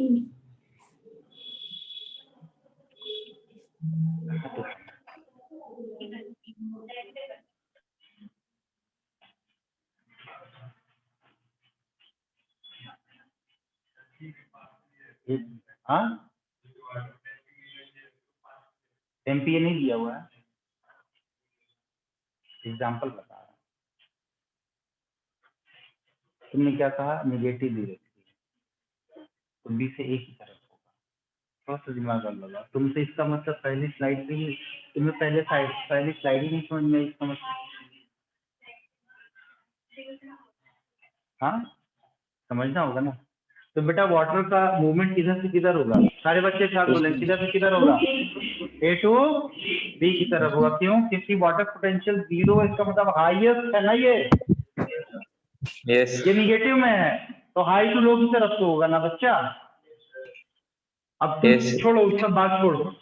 हाँ MPa नहीं दिया हुआ है, एग्जाम्पल बता रहा हूँ। तुमने क्या कहा, नेगेटिव दी रखी है, तो B से A की तरफ होगा। थोड़ा सा दिमाग लगा तुमसे, इसका मतलब पहली स्लाइड पे ही तुम्हें पहली स्लाइड ही नहीं समझ में, इसका मतलब। हाँ समझना होगा ना। तो बेटा वाटर का मूवमेंट किधर से किधर होगा, सारे बच्चे साथ बोले, किधर से किधर होगा, A to B की तरफ होगा। क्यों, क्योंकि वाटर पोटेंशियल 0 है, इसका मतलब हाईएस्ट है ना ये। Yes. ये निगेटिव में है, तो हाई टू लो की तरफ तो होगा ना बच्चा। अब तुम Yes. छोड़ो, उसका बात छोड़ो।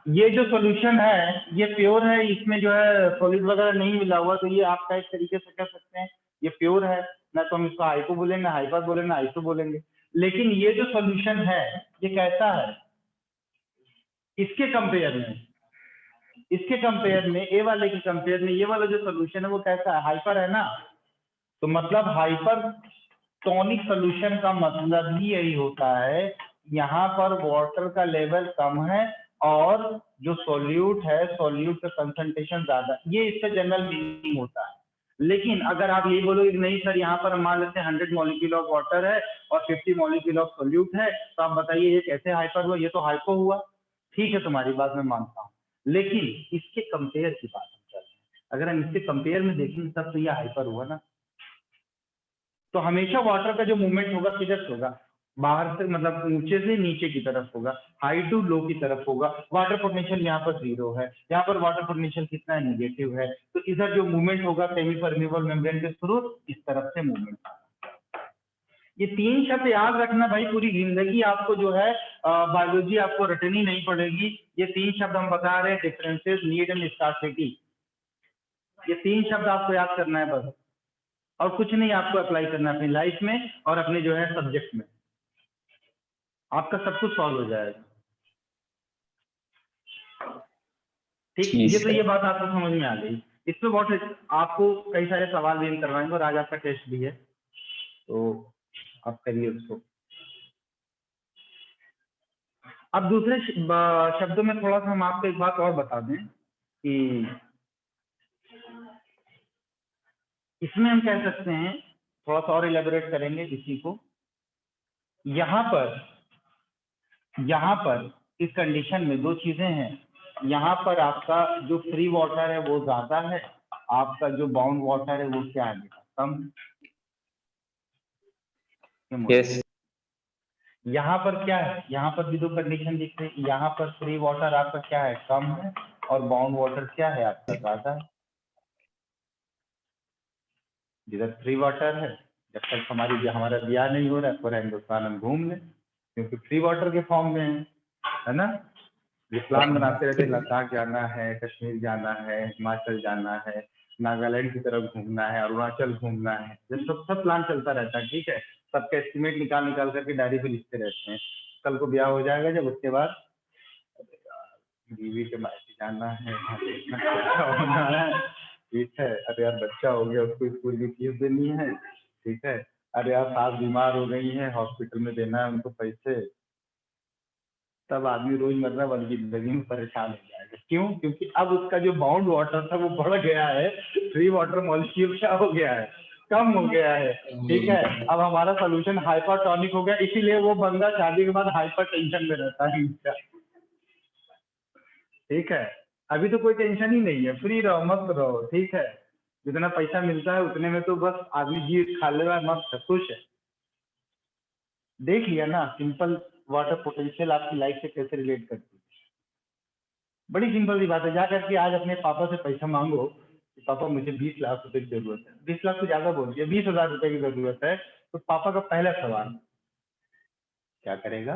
ये जो सॉल्यूशन है ये प्योर है, इसमें जो है सॉलिड वगैरह नहीं मिला हुआ, तो ये आपका एक तरीके से कह सकते हैं ये प्योर है। ना तो हम इसको हाइपो बोलेंगे, हाइपर बोलेंगे, आइसो बोलेंगे। लेकिन ये जो सॉल्यूशन है ये कैसा है, इसके कंपेयर में ए वाले के कंपेयर में ये वाला जो सॉल्यूशन है वो कैसा है, हाइपर है ना। तो मतलब हाइपर टॉनिक सॉल्यूशन का मतलब ही यही होता है, यहाँ पर वाटर का लेवल कम है और जो सॉल्यूट है, सॉल्यूट का कंसंट्रेशन ज्यादा, ये इसका जनरल मीनिंग होता है। लेकिन अगर आप ये बोलोगे कि नहीं सर, यहाँ पर मान लेते हैं 100 मॉलिक्यूल ऑफ वाटर है और 50 मॉलिक्यूल ऑफ सॉल्यूट है, तो आप बताइए ये कैसे हाइपर हुआ, ये तो हाइपो हुआ। ठीक है, तुम्हारी बात मैं मानता हूँ, लेकिन इसके कंपेयर की बात हम कर रहे हैं। अगर हम इसके कंपेयर में देखेंगे तब तो ये हाइपर हुआ ना। तो हमेशा वाटर का जो मूवमेंट होगा किधर से होगा, बाहर से, मतलब ऊंचे से नीचे की तरफ होगा, हाई टू लो की तरफ होगा। वाटर पोटेंशियल यहाँ पर 0 है, यहाँ पर वाटर पोटेंशियल कितना है, नेगेटिव है। तो इधर जो मूवमेंट होगा सेमी परमेबल मेम्ब्रेन के थ्रू इस तरफ से मूवमेंट। ये 3 शब्द याद रखना भाई, पूरी जिंदगी आपको जो है बायोलॉजी आपको रटनी नहीं पड़ेगी। ये 3 शब्द हम बता रहे हैं, डिफरेंसेस, नीड एंड स्कार्सिटी। ये 3 शब्द आपको याद करना है बस, और कुछ नहीं आपको अप्लाई करना है अपनी लाइफ में और अपने जो है सब्जेक्ट में, आपका सब कुछ सॉल्व हो जाएगा। ठीक, ये तो ये बात आपको समझ में आ गई। इसमें बहुत आपको कई सारे सवाल भी हम करवाएंगे और आज आपका टेस्ट भी है, तो आप करिए उसको। अब दूसरे शब्दों में थोड़ा सा हम आपको एक बात और बता दें कि इसमें हम कह सकते हैं, थोड़ा सा और इलेबोरेट करेंगे इसी को। यहाँ पर इस कंडीशन में 2 चीजें हैं। यहाँ पर आपका जो फ्री वाटर है वो ज्यादा है, आपका जो बाउंड वाटर है वो क्या है, कम। Yes. यहाँ पर क्या है, यहाँ पर भी 2 कंडीशन दिख रही है। यहाँ पर फ्री वाटर आपका क्या है, कम है, और बाउंड वाटर क्या है आपका, ज्यादा है। जिधर फ्री वाटर है, जब तक हमारा ब्याह नहीं हो रहा है पूरा हिंदुस्तान हम घूम लें, क्योंकि फ्री वाटर के फॉर्म में है ना। ये प्लान बनाते रहते हैं, लद्दाख जाना है, कश्मीर जाना है, हिमाचल जाना है, नागालैंड की तरफ घूमना है, अरुणाचल घूमना है, ये सब प्लान चलता रहता है। ठीक है, सबका एस्टिमेट निकाल कर के डायरी पे लिखते रहते हैं। कल को ब्याह हो जाएगा जब, उसके बाद बीवी के मायके जाना है, वहाँ देखना क्या होना है। ठीक है, अरे यार बच्चा हो गया, उसको स्कूल की फीस देनी है। ठीक है, अरे यार सास बीमार हो गई है, हॉस्पिटल में देना है उनको पैसे। तब आदमी रोजमर्रा वाली जिंदगी में परेशान हो जाएगा। क्यों? क्योंकि अब उसका जो बाउंड वाटर था वो बढ़ गया है, फ्री वाटर मॉलिक्यूल क्या हो गया है, कम हो गया है। ठीक है, अब हमारा सोल्यूशन हाइपरटोनिक हो गया, इसीलिए वो बंदा शादी के बाद हाइपर टेंशन में रहता है। ठीक है, अभी तो कोई टेंशन ही नहीं है, फ्री रहो, मस्त रहो। ठीक है, जितना पैसा मिलता है उतने में तो बस आदमी जी खा ले रहा है, मस्त है, खुश है। देख लिया ना सिंपल वाटर पोटेंशियल आपकी लाइफ से कैसे रिलेट करती है। बड़ी सिंपल सी बात है, जा करके आज अपने पापा से पैसा मांगो कि पापा मुझे 20 लाख रुपए की जरूरत है, 20 लाख तो ज्यादा बोल दिया, 20,000 रुपए की जरूरत है, तो पापा का पहला सवाल क्या करेगा?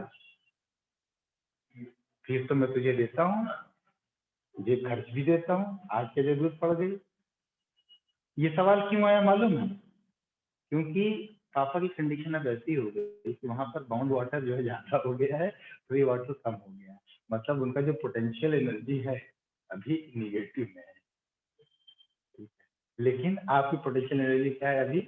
फीस तो मैं तुझे देता हूँ, जेब खर्च भी देता हूँ, आज क्या जरूरत पड़ गई? ये सवाल क्यों आया मालूम है? क्योंकि पापा की कंडीशन अब ऐसी हो गई कि वहां पर बाउंड वाटर जो है ज्यादा हो गया है, फ्री वाटर कम हो गया है। मतलब उनका जो पोटेंशियल एनर्जी है अभी निगेटिव में है। ठीक है, लेकिन आपकी पोटेंशियल एनर्जी क्या है अभी?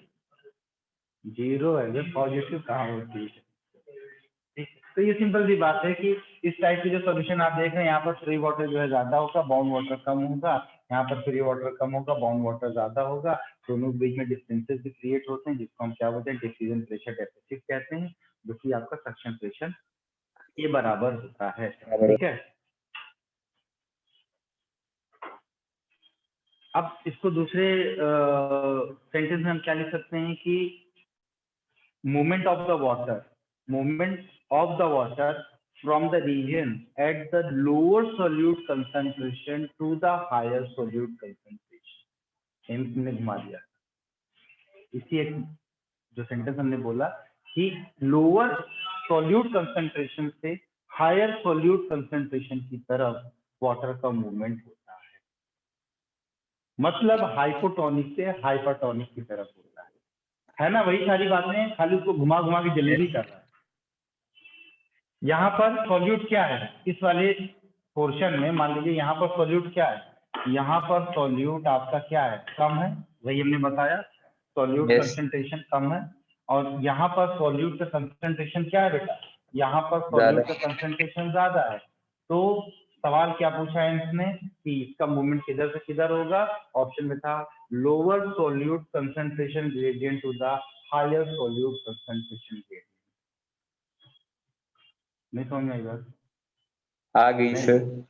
जीरो है। जब पॉजिटिव कहाँ होती है? ठीक है, तो ये सिंपल सी बात है कि इस टाइप के जो सोल्यूशन आप देख रहे हैं, यहाँ पर फ्री वाटर जो है ज्यादा होगा, बाउंड वाटर कम होगा। यहाँ पर फ्री वाटर कम होगा, बाउंड वाटर ज्यादा होगा। दोनों के बीच में डिस्टेंसेस भी क्रिएट होते हैं, जिसको हम क्या बोलते हैं? डिफ्यूजन प्रेशर डेफिसिट कहते हैं, जो कि आपका सक्शन प्रेशर के बराबर होता है। ठीक है, अब इसको दूसरे सेंटेंस में हम क्या लिख सकते हैं कि movement of the water from the region at the lower solute concentration to the higher solute concentration। AIIMS ने घुमा दिया। इसी एक जो सेंटेंस हमने बोला कि लोअर सॉल्यूट कंसंट्रेशन से हायर सॉल्यूट कंसंट्रेशन की तरफ वाटर का मूवमेंट होता है, मतलब हाइपोटोनिक से हाइपरटोनिक की तरफ होता है ना। वही सारी बातें, खाली उसको घुमा घुमा के जलेबी कर रहा है। यहाँ पर सॉल्यूट क्या है? इस वाले पोर्शन में मान लीजिए यहाँ पर सॉल्यूट क्या है? यहाँ पर सॉल्यूट आपका क्या है? कम है, वही हमने बताया, सॉल्यूट कंसंट्रेशन कम है। और यहाँ पर सॉल्यूट का कंसंट्रेशन क्या है बेटा? यहाँ पर सॉल्यूट का कंसंट्रेशन ज्यादा है। तो सवाल क्या पूछा है इसने कि इसका मूवमेंट किधर से किधर होगा? ऑप्शन में था lower solute concentration gradient to the higher solute concentration gradient. नहीं समझ में आई बात? आ गई सर।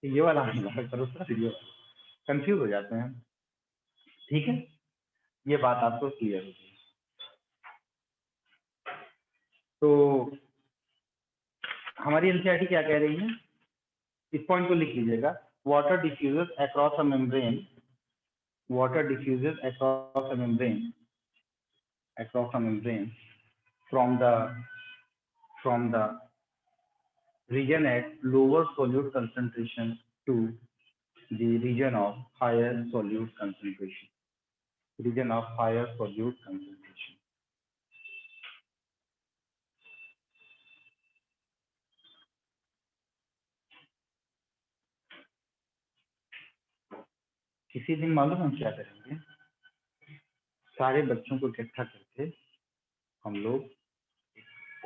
ये वाला करो सर, ये कंफ्यूज हो जाते हैं। ठीक है, ये बात आपको क्लियर हो गई। तो हमारी एनसीईआरटी क्या कह रही है? इस पॉइंट को लिख लीजिएगा, water diffuses across a membrane, water diffuses across a membrane from the region at lower solute concentration to the region of higher solute concentration, किसी दिन मालूम हम क्या करेंगे? सारे बच्चों को इकट्ठा करके हम लोग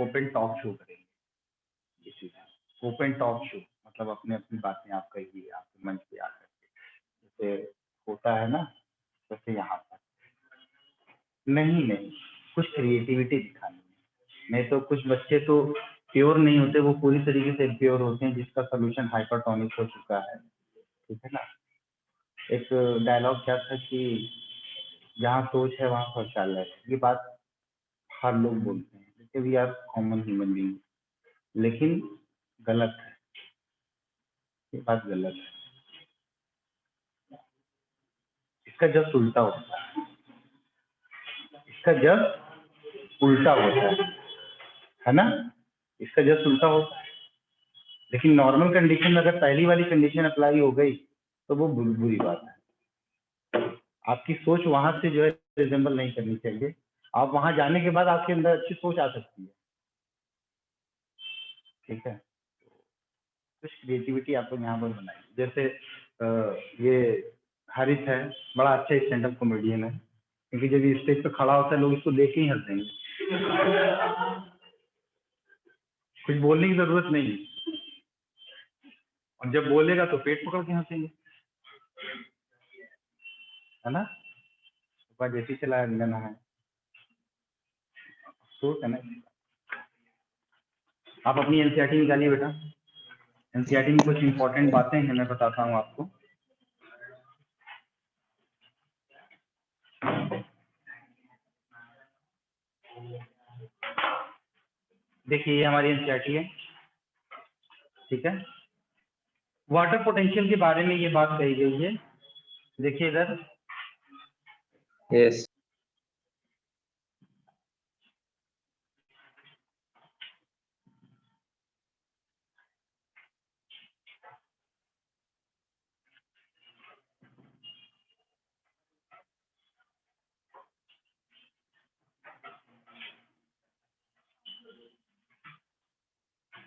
ओपन टॉक शो करेंगे। इसी तरह ओपन टॉक शो मतलब अपने अपनी बातें आप कहिए आपके मंच पे आकर के, जैसे होता है ना, जैसे यहाँ पर नहीं, कुछ क्रिएटिविटी दिखानी है। नहीं तो कुछ बच्चे तो प्योर नहीं होते, वो पूरी तरीके से प्योर होते हैं, जिसका सोल्यूशन हाइपरटोनिक हो चुका है। ठीक है ना, एक डायलॉग क्या था कि जहाँ सोच है वहाँ शौचालय है। ये बात हर लोग बोलते हैं, जैसे we are common human being, लेकिन गलत है, ये बात गलत है। इसका जब उल्टा होता है, इसका जस्ट उल्टा होता है ना, इसका जस्ट उल्टा होता है। लेकिन नॉर्मल कंडीशन में अगर पहली वाली कंडीशन अप्लाई हो गई तो वो बुरी बात है। आपकी सोच वहां से जो है रिजेंबल नहीं करनी चाहिए। आप वहां जाने के बाद आपके अंदर अच्छी सोच आ सकती है, ठीक है। कुछ क्रिएटिविटी आप लोग यहाँ पर बनाइए। जैसे ये हारिस है, बड़ा अच्छा स्टैंड अप कॉमेडियन है, क्योंकि जब ये स्टेज पे खड़ा होता है लोग इसको देख के ही हंस देंगे, कुछ बोलने की जरूरत नहीं है, और जब बोलेगा तो पेट पकड़ के हंसेंगे, है ना। जैसे चलाया लेना है तो है ना। आप अपनी एनसीईआरटी निकालिए बेटा। एनसीईआरटी में कुछ इंपॉर्टेंट बातें हैं, मैं बताता हूँ आपको। देखिए ये हमारी एनसीईआरटी है, ठीक है। वाटर पोटेंशियल के बारे में ये बात कही गई है, देखिए इधर। Yes.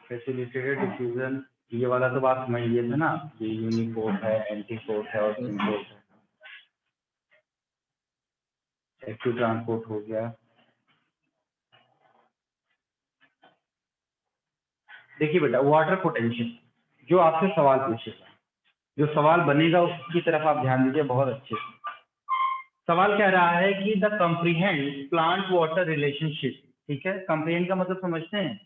फैसिलिटेटेड डिफ्यूजन, ये वाला तो बात समझ लिए थे ना, ये यूनिपोर्ट है, एंटीपोर्ट है और सिंपोर्ट है। एक्टिव ट्रांसपोर्ट हो गया। देखिए बेटा वाटर पोटेंशियल, जो आपसे सवाल पूछेगा, जो सवाल बनेगा उसकी तरफ आप ध्यान दीजिए बहुत अच्छे से। सवाल कह रहा है कि the comprehend plant water relationship, ठीक है। कंप्रीहेंड का मतलब समझते हैं,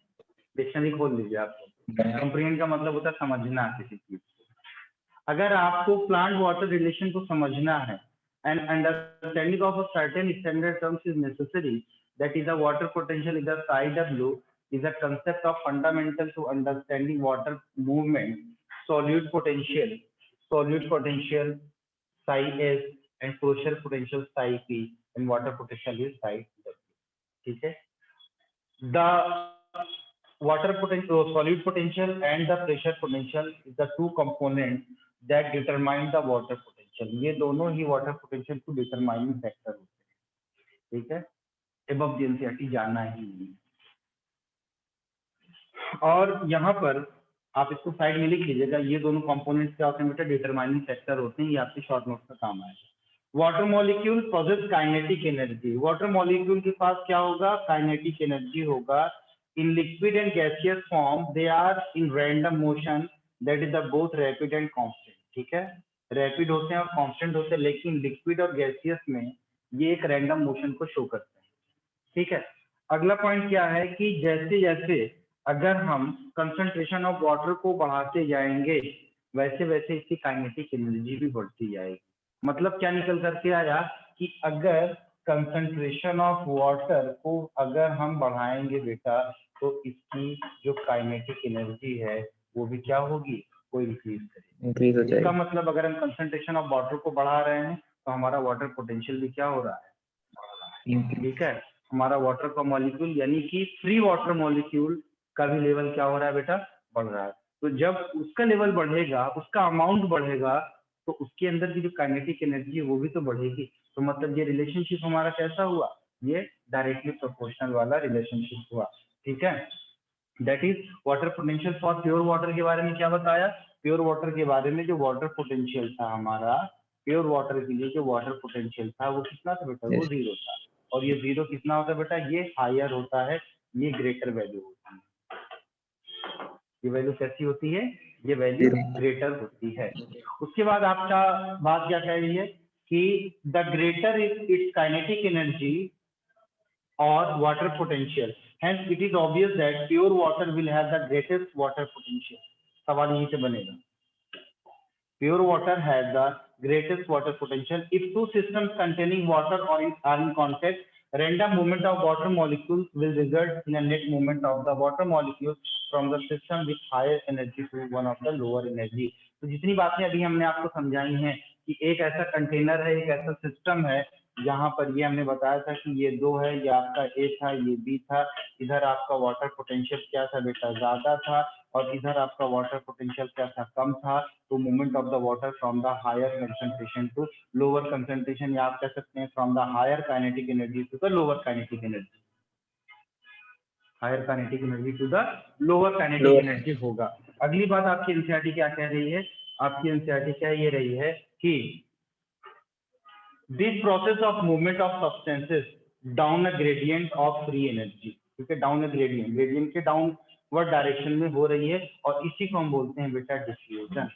डिक्शनरी खोल लीजिए आप। कंप्रीहेंड का मतलब होता है समझना किसी चीज को। अगर आपको प्लांट वाटर रिलेशन को समझना है, and understanding of a certain standard terms is necessary, that is the water potential is the Sai W is a concept of fundamental to understanding water movement. Solute potential psi s and pressure potential psi p, and water potential is psi w, ठीक है। The water potential, solute potential and the pressure potential is the two components that determine the water potential. ये दोनों ही water potential को determining factor होते हैं, ठीक है। above the NCERT जाना ही नहीं। और यहाँ पर आप इसको साइड में लिख लीजिएगा, ये दोनों कंपोनेंट्स क्या होते हैं बेटा, डिटरमाइनिंग फैक्टर होते हैं। ये आपके शॉर्ट नोट का काम आएगा। Water molecule process kinetic energy. Water molecule के पास क्या होगा, काइनेटिक एनर्जी होगा। In liquid and gaseous form they are in random motion, that is the both rapid and constant, ठीक है। रैपिड होते हैं और कांस्टेंट होते हैं, लेकिन लिक्विड और गैसियस में ये एक रैंडम मोशन को शो करते हैं, ठीक है। अगला पॉइंट क्या है कि जैसे जैसे अगर हम कंसंट्रेशन ऑफ वाटर को बढ़ाते जाएंगे, वैसे वैसे इसकी काइनेटिक एनर्जी भी बढ़ती जाएगी। मतलब क्या निकल करके आया कि अगर कंसंट्रेशन ऑफ वाटर को अगर हम बढ़ाएंगे बेटा, तो इसकी जो काइनेटिक एनर्जी है वो भी क्या होगी, वो इंक्रीज करेगी। Increase हो इसका जाएगी। मतलब अगर हम कंसंट्रेशन ऑफ वाटर को बढ़ा रहे हैं तो हमारा वाटर पोटेंशियल भी क्या हो रहा है, बढ़ रहा है, Increase. ठीक है। हमारा वाटर का मॉलिक्यूल यानी कि फ्री वाटर मॉलिक्यूल का भी लेवल क्या हो रहा है बेटा, बढ़ रहा है। तो जब उसका लेवल बढ़ेगा, उसका अमाउंट बढ़ेगा, तो उसके अंदर की जो काइनेटिक एनर्जी है वो भी तो बढ़ेगी। तो मतलब ये रिलेशनशिप हमारा कैसा हुआ, ये डायरेक्टली प्रोपोर्शनल वाला रिलेशनशिप हुआ, ठीक है। That is water potential for pure water के बारे में क्या बताया, प्योर वाटर के बारे में जो वाटर पोटेंशियल था हमारा, प्योर वाटर के लिए जो वाटर पोटेंशियल था वो कितना था बेटा, वो Yes. 0 था। और ये 0 कितना होता है बेटा, ये हायर होता है, ये ग्रेटर वैल्यू होती है। ये वैल्यू कैसी होती है, ये वैल्यू ग्रेटर होती है। उसके बाद आपका बात क्या कह रही है कि the greater is it's kinetic energy और water potential, hence it is obvious that pure water will have the greatest water potential। सवाल यहीं से बनेगा, pure water has the greatest water potential if two systems containing water are in contact, random movement of water molecules will result in a net movement of the water molecules from the system with higher energy to one of the lower energy। तो जितनी बातें अभी हमने आपको समझाई हैं कि एक ऐसा कंटेनर है, एक ऐसा सिस्टम है यहाँ पर ये हमने बताया था कि ये 2 है, ये आपका ए था, ये बी था, इधर आपका वाटर पोटेंशियल क्या था बेटा, ज्यादा था, और इधर आपका वाटर पोटेंशियल क्या था, कम था। तो movement of the water from the higher concentration to lower concentration, या आप कह सकते हैं from the higher kinetic energy to the lower kinetic energy, higher kinetic energy to the lower kinetic Lower. Energy होगा। अगली बात आपकी एनसीईआरटी क्या कह रही है, आपकी एनसीईआरटी क्या ये रही है कि this process of movement of substances down a gradient of free energy, ठीक है, डाउन अ ग्रेडियंट, ग्रेडियंट के डाउनवर्ड डायरेक्शन में हो रही है, और इसी को हम बोलते हैं बेटा डिफ्यूजन।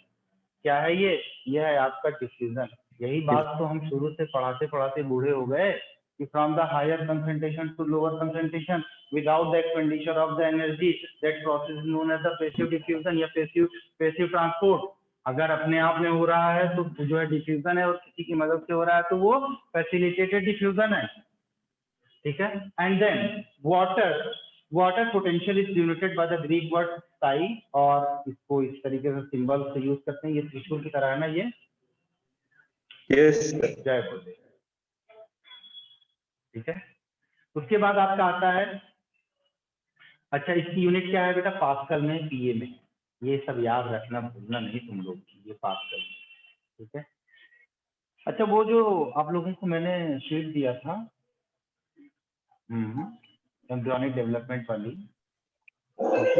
क्या है ये है आपका डिफ्यूजन। यही बात तो हम शुरू से पढ़ाते पढ़ाते बूढ़े हो गए कि from the higher concentration to lower concentration without the expenditure of the energy, that process is known as the passive diffusion या पैसिव ट्रांसपोर्ट। अगर अपने आप में हो रहा है तो जो है डिफ्यूजन है, और किसी की मदद से हो रहा है तो वो फैसिलिटेटेड डिफ्यूजन है, ठीक है। And then water potential is denoted by the Greek word psi, और इसको इस तरीके से सिंबल से यूज करते हैं, ये त्रिशूल की तरह है ना ये, Yes, sir. जय बोले, ठीक है। उसके बाद आपका आता है, अच्छा इसकी यूनिट क्या है बेटा, पास्कल में, पीए में, ये सब याद रखना, भूलना नहीं तुम लोग, ये पास्कल में, ठीक है। अच्छा वो जो आप लोगों को मैंने शीट दिया था एम्ब्रियोनिक डेवलपमेंट वाली, Yes,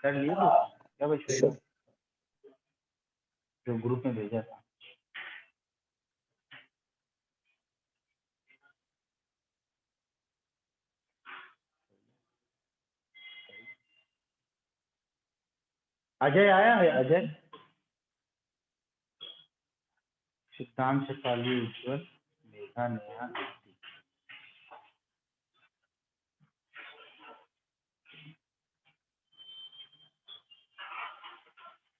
कर लिए तो क्या भाई, sir. जो ग्रुप में भेजा था, अजय आया है, अजय, सिद्धांत शेफाली, उज्जवल, मेघा, नेहा, दीप्ति।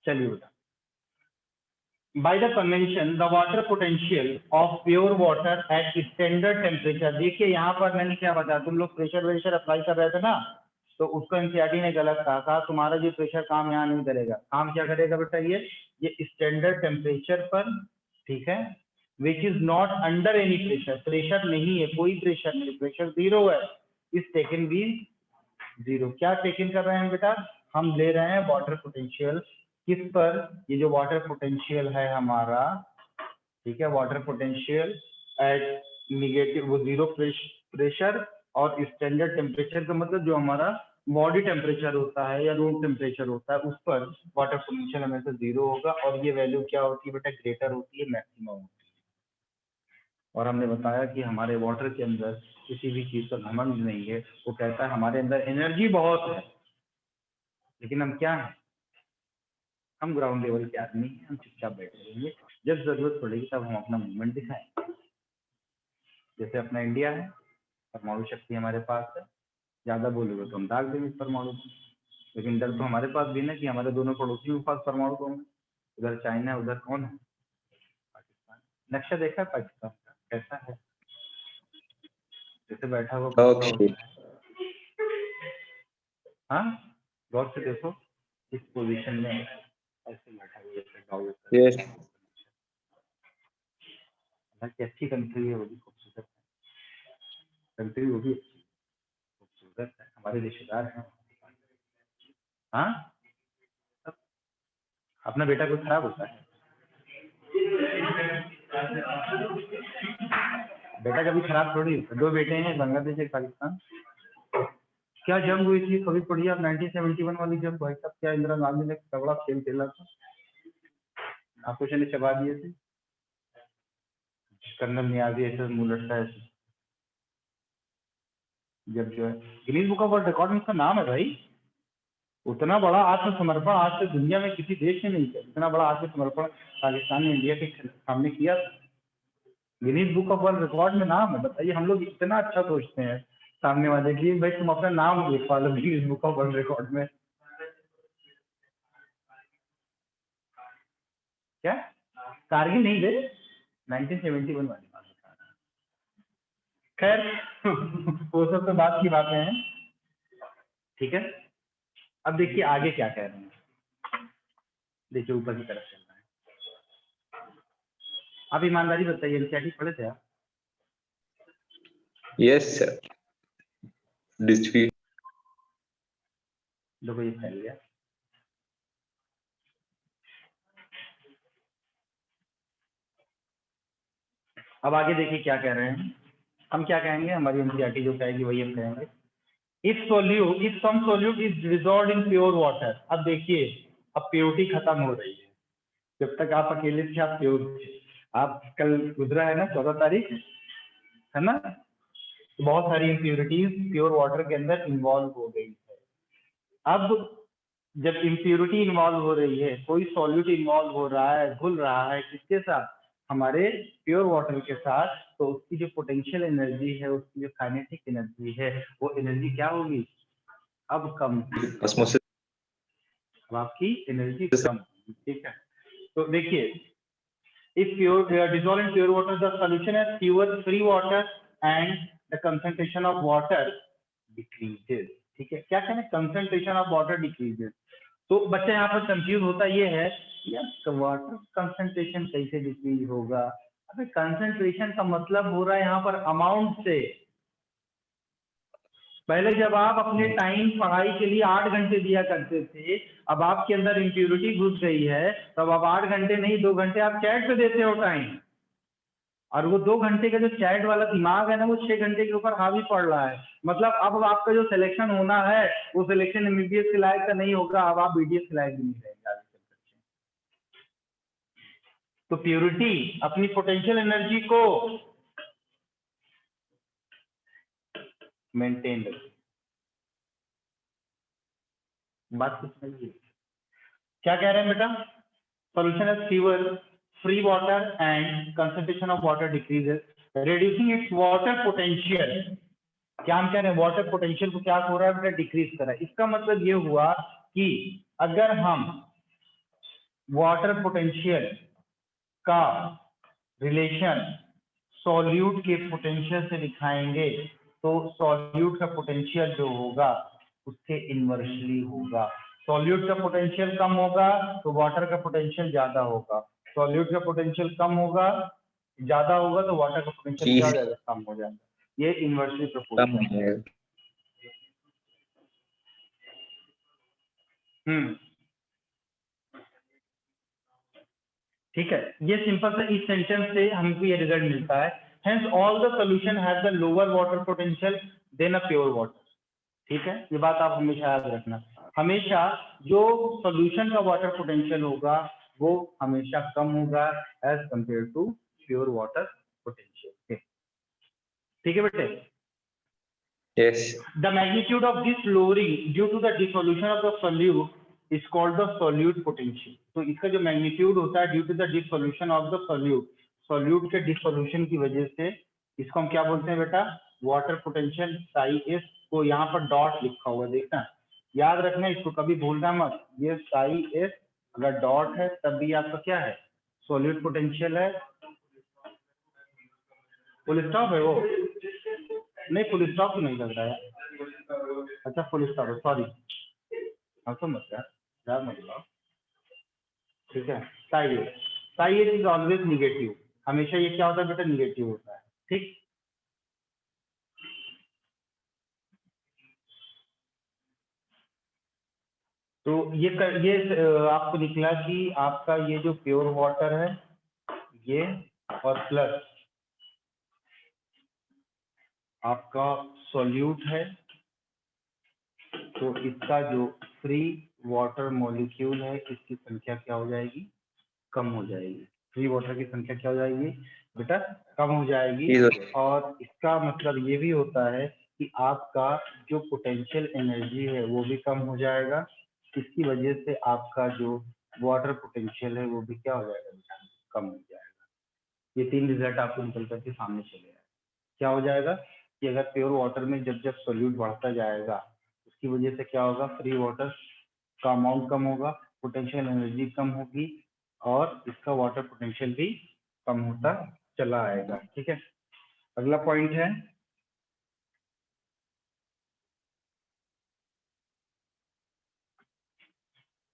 चलिए बेटा, by the convention the water potential of pure water at standard temperature, देखिए यहाँ पर मैंने क्या बताया, तुम लोग प्रेशर वेशर अप्लाई कर रहे थे ना, तो उसको एनसीईआरटी ने गलत कहा तुम्हारा जो प्रेशर काम यहाँ नहीं करेगा, काम क्या करेगा बेटा, ये स्टैंडर्ड टेम्परेचर पर, ठीक है, which is not under any pressure, pressure नहीं है, कोई प्रेशर नहीं, प्रेशर 0 है, इज टेकन बी 0। क्या टेकन कर रहे हैं बेटा, हम ले रहे हैं वाटर पोटेंशियल किस पर, ये जो वाटर पोटेंशियल है हमारा, ठीक है, वाटर पोटेंशियल एट निगेटिव वो 0 प्रेशर, और स्टैंडर्ड टेम्परेचर का मतलब जो हमारा बॉडी टेम्परेचर होता है या रूम टेम्परेचर होता है, उस पर वाटर पोटेंशियल हमेशा 0 होगा, और ये वैल्यू क्या होती है बेटा, ग्रेटर होती है, मैक्सिमम होती है। और हमने बताया कि हमारे वाटर के अंदर किसी भी चीज का घमंड नहीं है, वो कहता है हमारे अंदर एनर्जी बहुत है, लेकिन हम क्या है, हम ग्राउंड लेवल के आदमी हैं, हम चुपचाप बैठे रहेंगे, जब जरूरत पड़ेगी तब हम अपना मूवमेंट दिखाएंगे। जैसे अपना इंडिया है, परमाणु शक्ति हमारे पास है, ज्यादा बोलोगे तो हम दाग देंगे परमाणु को, लेकिन डर तो हमारे पास भी ना कि हमारे दोनों पड़ोसियों के पास परमाणु को होंगे, उधर चाइना है, उधर कौन है, पाकिस्तान। नक्शा देखा है पाकिस्तान का कैसा है, जैसे बैठा हुआ कुत्ता Okay. होता है, हाँ, गौर से देखो, इस पोजीशन में ऐसे बैठा हुआ जैसे डॉग, Yes. हालांकि अच्छी कंट्री है, वो भी खूबसूरत है कंट्री, वो भी खूबसूरत है, हमारे रिश्तेदार हैं। हाँ, अपना बेटा कुछ खराब होता है, बेटा कभी खराब थोड़ी होता है। 2 बेटे हैं, बांग्लादेश एक पाकिस्तान। क्या जंग हुई थी कभी पढ़ी आप, 1971 वाली जंग, भाई साहब क्या इंदिरा गांधी ने तगड़ा खेल खेला था, आपको ने चबा दिए थे, कर्नल नियाजी ऐसे मुंह लटका है, जब जो है Guinness book of world record में उसका नाम है भाई, उतना बड़ा आत्मसमर्पण आज तक दुनिया में किसी देश ने नहीं किया, इतना बड़ा आत्मसमर्पण पाकिस्तान ने इंडिया के सामने किया, Guinness book of world record में नाम है। बताइए, हम लोग इतना अच्छा सोचते हैं सामने वाले की, भाई तुम अपना नाम लिखवा लो Guinness book of world record में, क्या कारगिल नहीं दे, 1971 वाली बात बता रहा हूं। खैर वो सब तो बात की बातें हैं, ठीक है। अब देखिए आगे क्या कह रहे हैं, देखिए ऊपर की तरफ चल रहा है, आप ईमानदारी बताइए, एनसीईआरटी पढ़े थे आप? Yes, sir. Distribute. देखो ये फैल गया। अब आगे देखिए क्या कह रहे हैं। हम क्या कहेंगे, हमारी एनसीईआरटी जो कहेगी वही हम कहेंगे। If some solute is dissolved in pure water. अब देखिए, अब प्योरिटी खत्म हो रही है। जब तक आप अकेले थे आप प्योर थे। आप कल गुजरा है ना 14 तारीख, है ना, तो बहुत सारी इम्प्योरिटीज प्योर वाटर के अंदर इन्वॉल्व हो गई है। अब जब इम्प्योरिटी इन्वॉल्व हो रही है, कोई सॉल्यूट इन्वॉल्व हो रहा है, घुल रहा है, किसके साथ, हमारे प्योर वाटर के साथ, तो उसकी जो पोटेंशियल एनर्जी है, उसकी जो काइनेटिक एनर्जी है, वो एनर्जी क्या होगी, अब कम होगी। Osmosis. अब आपकी एनर्जी कम होगी। ठीक है, तो देखिए, if pure dissolved in pure water, the solution has fewer free water and the concentration of water decreases. ठीक है, क्या कहना है, concentration of water decreases। तो बच्चा यहाँ पर कंफ्यूज होता ये है, यार वाटर कंसंट्रेशन कैसे डिक्रीज होगा। अबे कंसंट्रेशन का मतलब हो रहा है यहाँ पर अमाउंट से। पहले जब आप अपने टाइम पढ़ाई के लिए 8 घंटे दिया करते थे, अब आपके अंदर इम्प्योरिटी घुस गई है, तब अब 8 घंटे नहीं 2 घंटे आप चैट पे देते हो टाइम, और वो 2 घंटे का जो चैट वाला दिमाग है ना, वो 6 घंटे के ऊपर हावी पड़ रहा है। मतलब अब आपका जो सिलेक्शन होना है, वो सिलेक्शन एमबीबीएस के लायक का नहीं होगा, अब आप बीडीएस के लायक भी नहीं रहेंगे आगे चल करके। तो प्योरिटी अपनी पोटेंशियल एनर्जी को मेंटेन रखे। बात कुछ नहीं है, क्या कह रहे हैं बेटा, solution has fewer free water and concentration of water decreases, reducing its water potential। क्या हम कह रहे हैं, वाटर पोटेंशियल को क्या हो रहा है बेटा, डिक्रीज कर रहा है। इसका मतलब ये हुआ कि अगर हम वाटर पोटेंशियल का रिलेशन सॉल्यूट के पोटेंशियल से दिखाएंगे, तो सॉल्यूट का पोटेंशियल जो होगा उसके इनवर्सली होगा। सॉल्यूट का पोटेंशियल कम होगा तो वाटर का पोटेंशियल ज्यादा होगा, सॉल्यूट का पोटेंशियल कम होगा, ज्यादा होगा तो वाटर का पोटेंशियल क्या हो जाएगा, कम हो जाएगा। ये इनवर्सली प्रोपोर्शनल है। ठीक है, ये सिंपल सा इस सेंटेंस से हमको ये रिजल्ट मिलता है। Hence all the solution has the lower water potential than a pure water. ठीक है, ये बात आप हमेशा याद रखना। हमेशा जो सॉल्यूशन का वाटर पोटेंशियल होगा वो हमेशा कम होगा as compare to pure water potential. ठीक है बेटे। Yes. The magnitude of this lowering due to the dissolution of the solute is called the solute potential। तो इसका जो मैग्नीट्यूड होता है due to the dissolution of the solute, solute के डिसोल्यूशन की वजह से, इसको हम क्या बोलते हैं बेटा, वाटर पोटेंशियल। साई एस को यहाँ पर डॉट लिखा हुआ देखना, याद रखना, इसको कभी भूलना मत। ये साई एस अगर डॉट है तब भी आपका क्या है, सोल्यूट पोटेंशियल है। फुल स्टॉप है वो, नहीं फुल स्टॉप तो नहीं लग रहा है। अच्छा फुल स्टॉप है, सॉरी, अब तो मत यार मत लगाओ। ठीक है, साइड इज ऑलवेज निगेटिव, हमेशा ये क्या होता है बेटा, निगेटिव होता है। ठीक, तो ये आपको निकला कि आपका ये जो प्योर वाटर है ये, और प्लस आपका सॉल्यूट है, तो इसका जो फ्री वाटर मॉलिक्यूल है इसकी संख्या क्या हो जाएगी, कम हो जाएगी। फ्री वाटर की संख्या क्या हो जाएगी बेटा, कम हो जाएगी। और इसका मतलब ये भी होता है कि आपका जो पोटेंशियल एनर्जी है वो भी कम हो जाएगा। इसकी वजह से आपका जो वाटर पोटेंशियल है वो भी क्या हो जाएगा बेटा, कम हो जाएगा। ये 3 रिजल्ट आपको निकल करके सामने चले आए। क्या हो जाएगा कि अगर प्योर वाटर में जब जब सोल्यूट बढ़ता जाएगा उसकी वजह से क्या होगा, फ्री वाटर का अमाउंट कम होगा, पोटेंशियल एनर्जी कम होगी, और इसका वाटर पोटेंशियल भी कम होता चला आएगा। ठीक है, अगला पॉइंट है,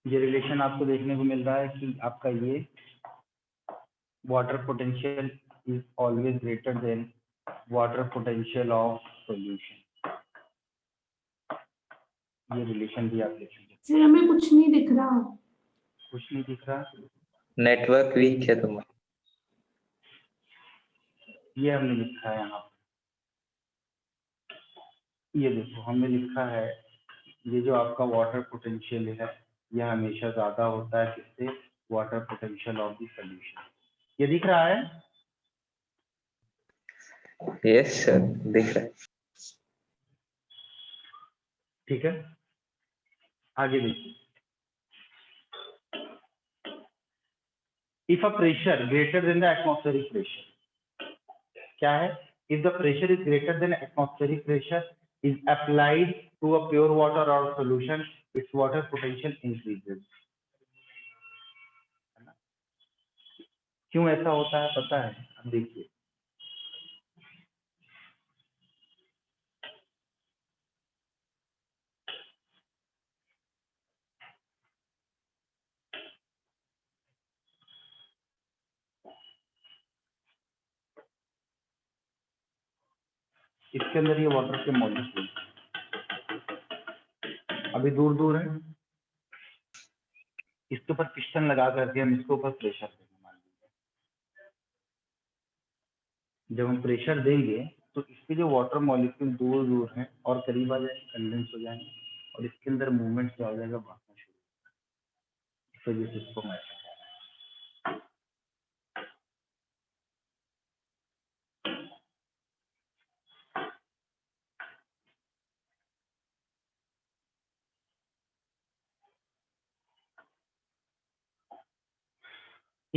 ये रिलेशन आपको देखने को मिल रहा है कि आपका ये water potential is always greater than water potential of solution. ये रिलेशन भी आप देख लीजिए। सर हमें कुछ नहीं दिख रहा। कुछ नहीं दिख रहा, नेटवर्क वीक है तुम्हारा। ये हमने लिखा है यहाँ पर, ये देखो हमने लिखा है, ये जो आपका वाटर पोटेंशियल है यह हमेशा ज्यादा होता है किससे, water potential of the solution. ये दिख रहा है? यस सर, दिख रहा है। ठीक है, आगे देखिए। If a pressure greater than the atmospheric pressure, क्या है, if the pressure is greater than atmospheric pressure is applied to a pure water और solution, it's water potential increases. क्यों ऐसा होता है पता है? अब देखिए, इसके अंदर ये वाटर के मॉलिक्यूल अभी दूर दूर है, इसके ऊपर पिस्टन लगा करके हम इसके ऊपर प्रेशर देंगे। मान लीजिए जब हम प्रेशर देंगे तो इसके जो वाटर मॉलिक्यूल दूर दूर हैं और करीब आ जाएंगे, कंडेंस हो जाएंगे और इसके अंदर मूवमेंट क्या हो जाएगा, भागना शुरू। इस वजह से इसको मैं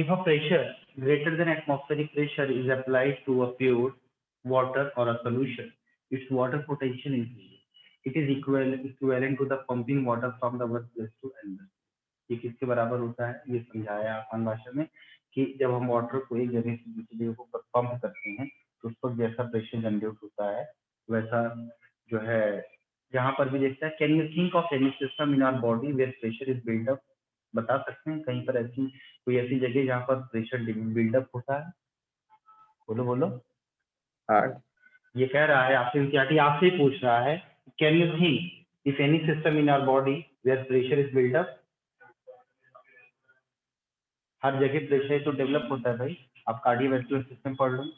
if a pressure greater than atmospheric pressure is applied to a pure water or a solution, its water potential increases. It is equivalent to the pumping water from the workplace to another. ये किसके बराबर होता है? ये समझाया आसान भाषा में कि जब हम वाटर को एक जगह से दूसरी जगह को पंप करते हैं तो उस पर जैसा प्रेशर जनरेट होता है वैसा जो है, जहां पर भी देखता है। Can you think of any system in our body where pressure is build up? बता सकते हैं कहीं पर ऐसी कोई ऐसी जगह जहां पर प्रेशर बिल्डअप होता है? बोलो बोलो। हार्ट। ये कह रहा है आपसे, एनसीईआरटी आपसे ही पूछ रहा है, can you think if any system in our body where pressure is build up? हर जगह प्रेशर तो डेवलप होता है भाई। आप कार्डियोवैस्कुलर सिस्टम पढ़ लो,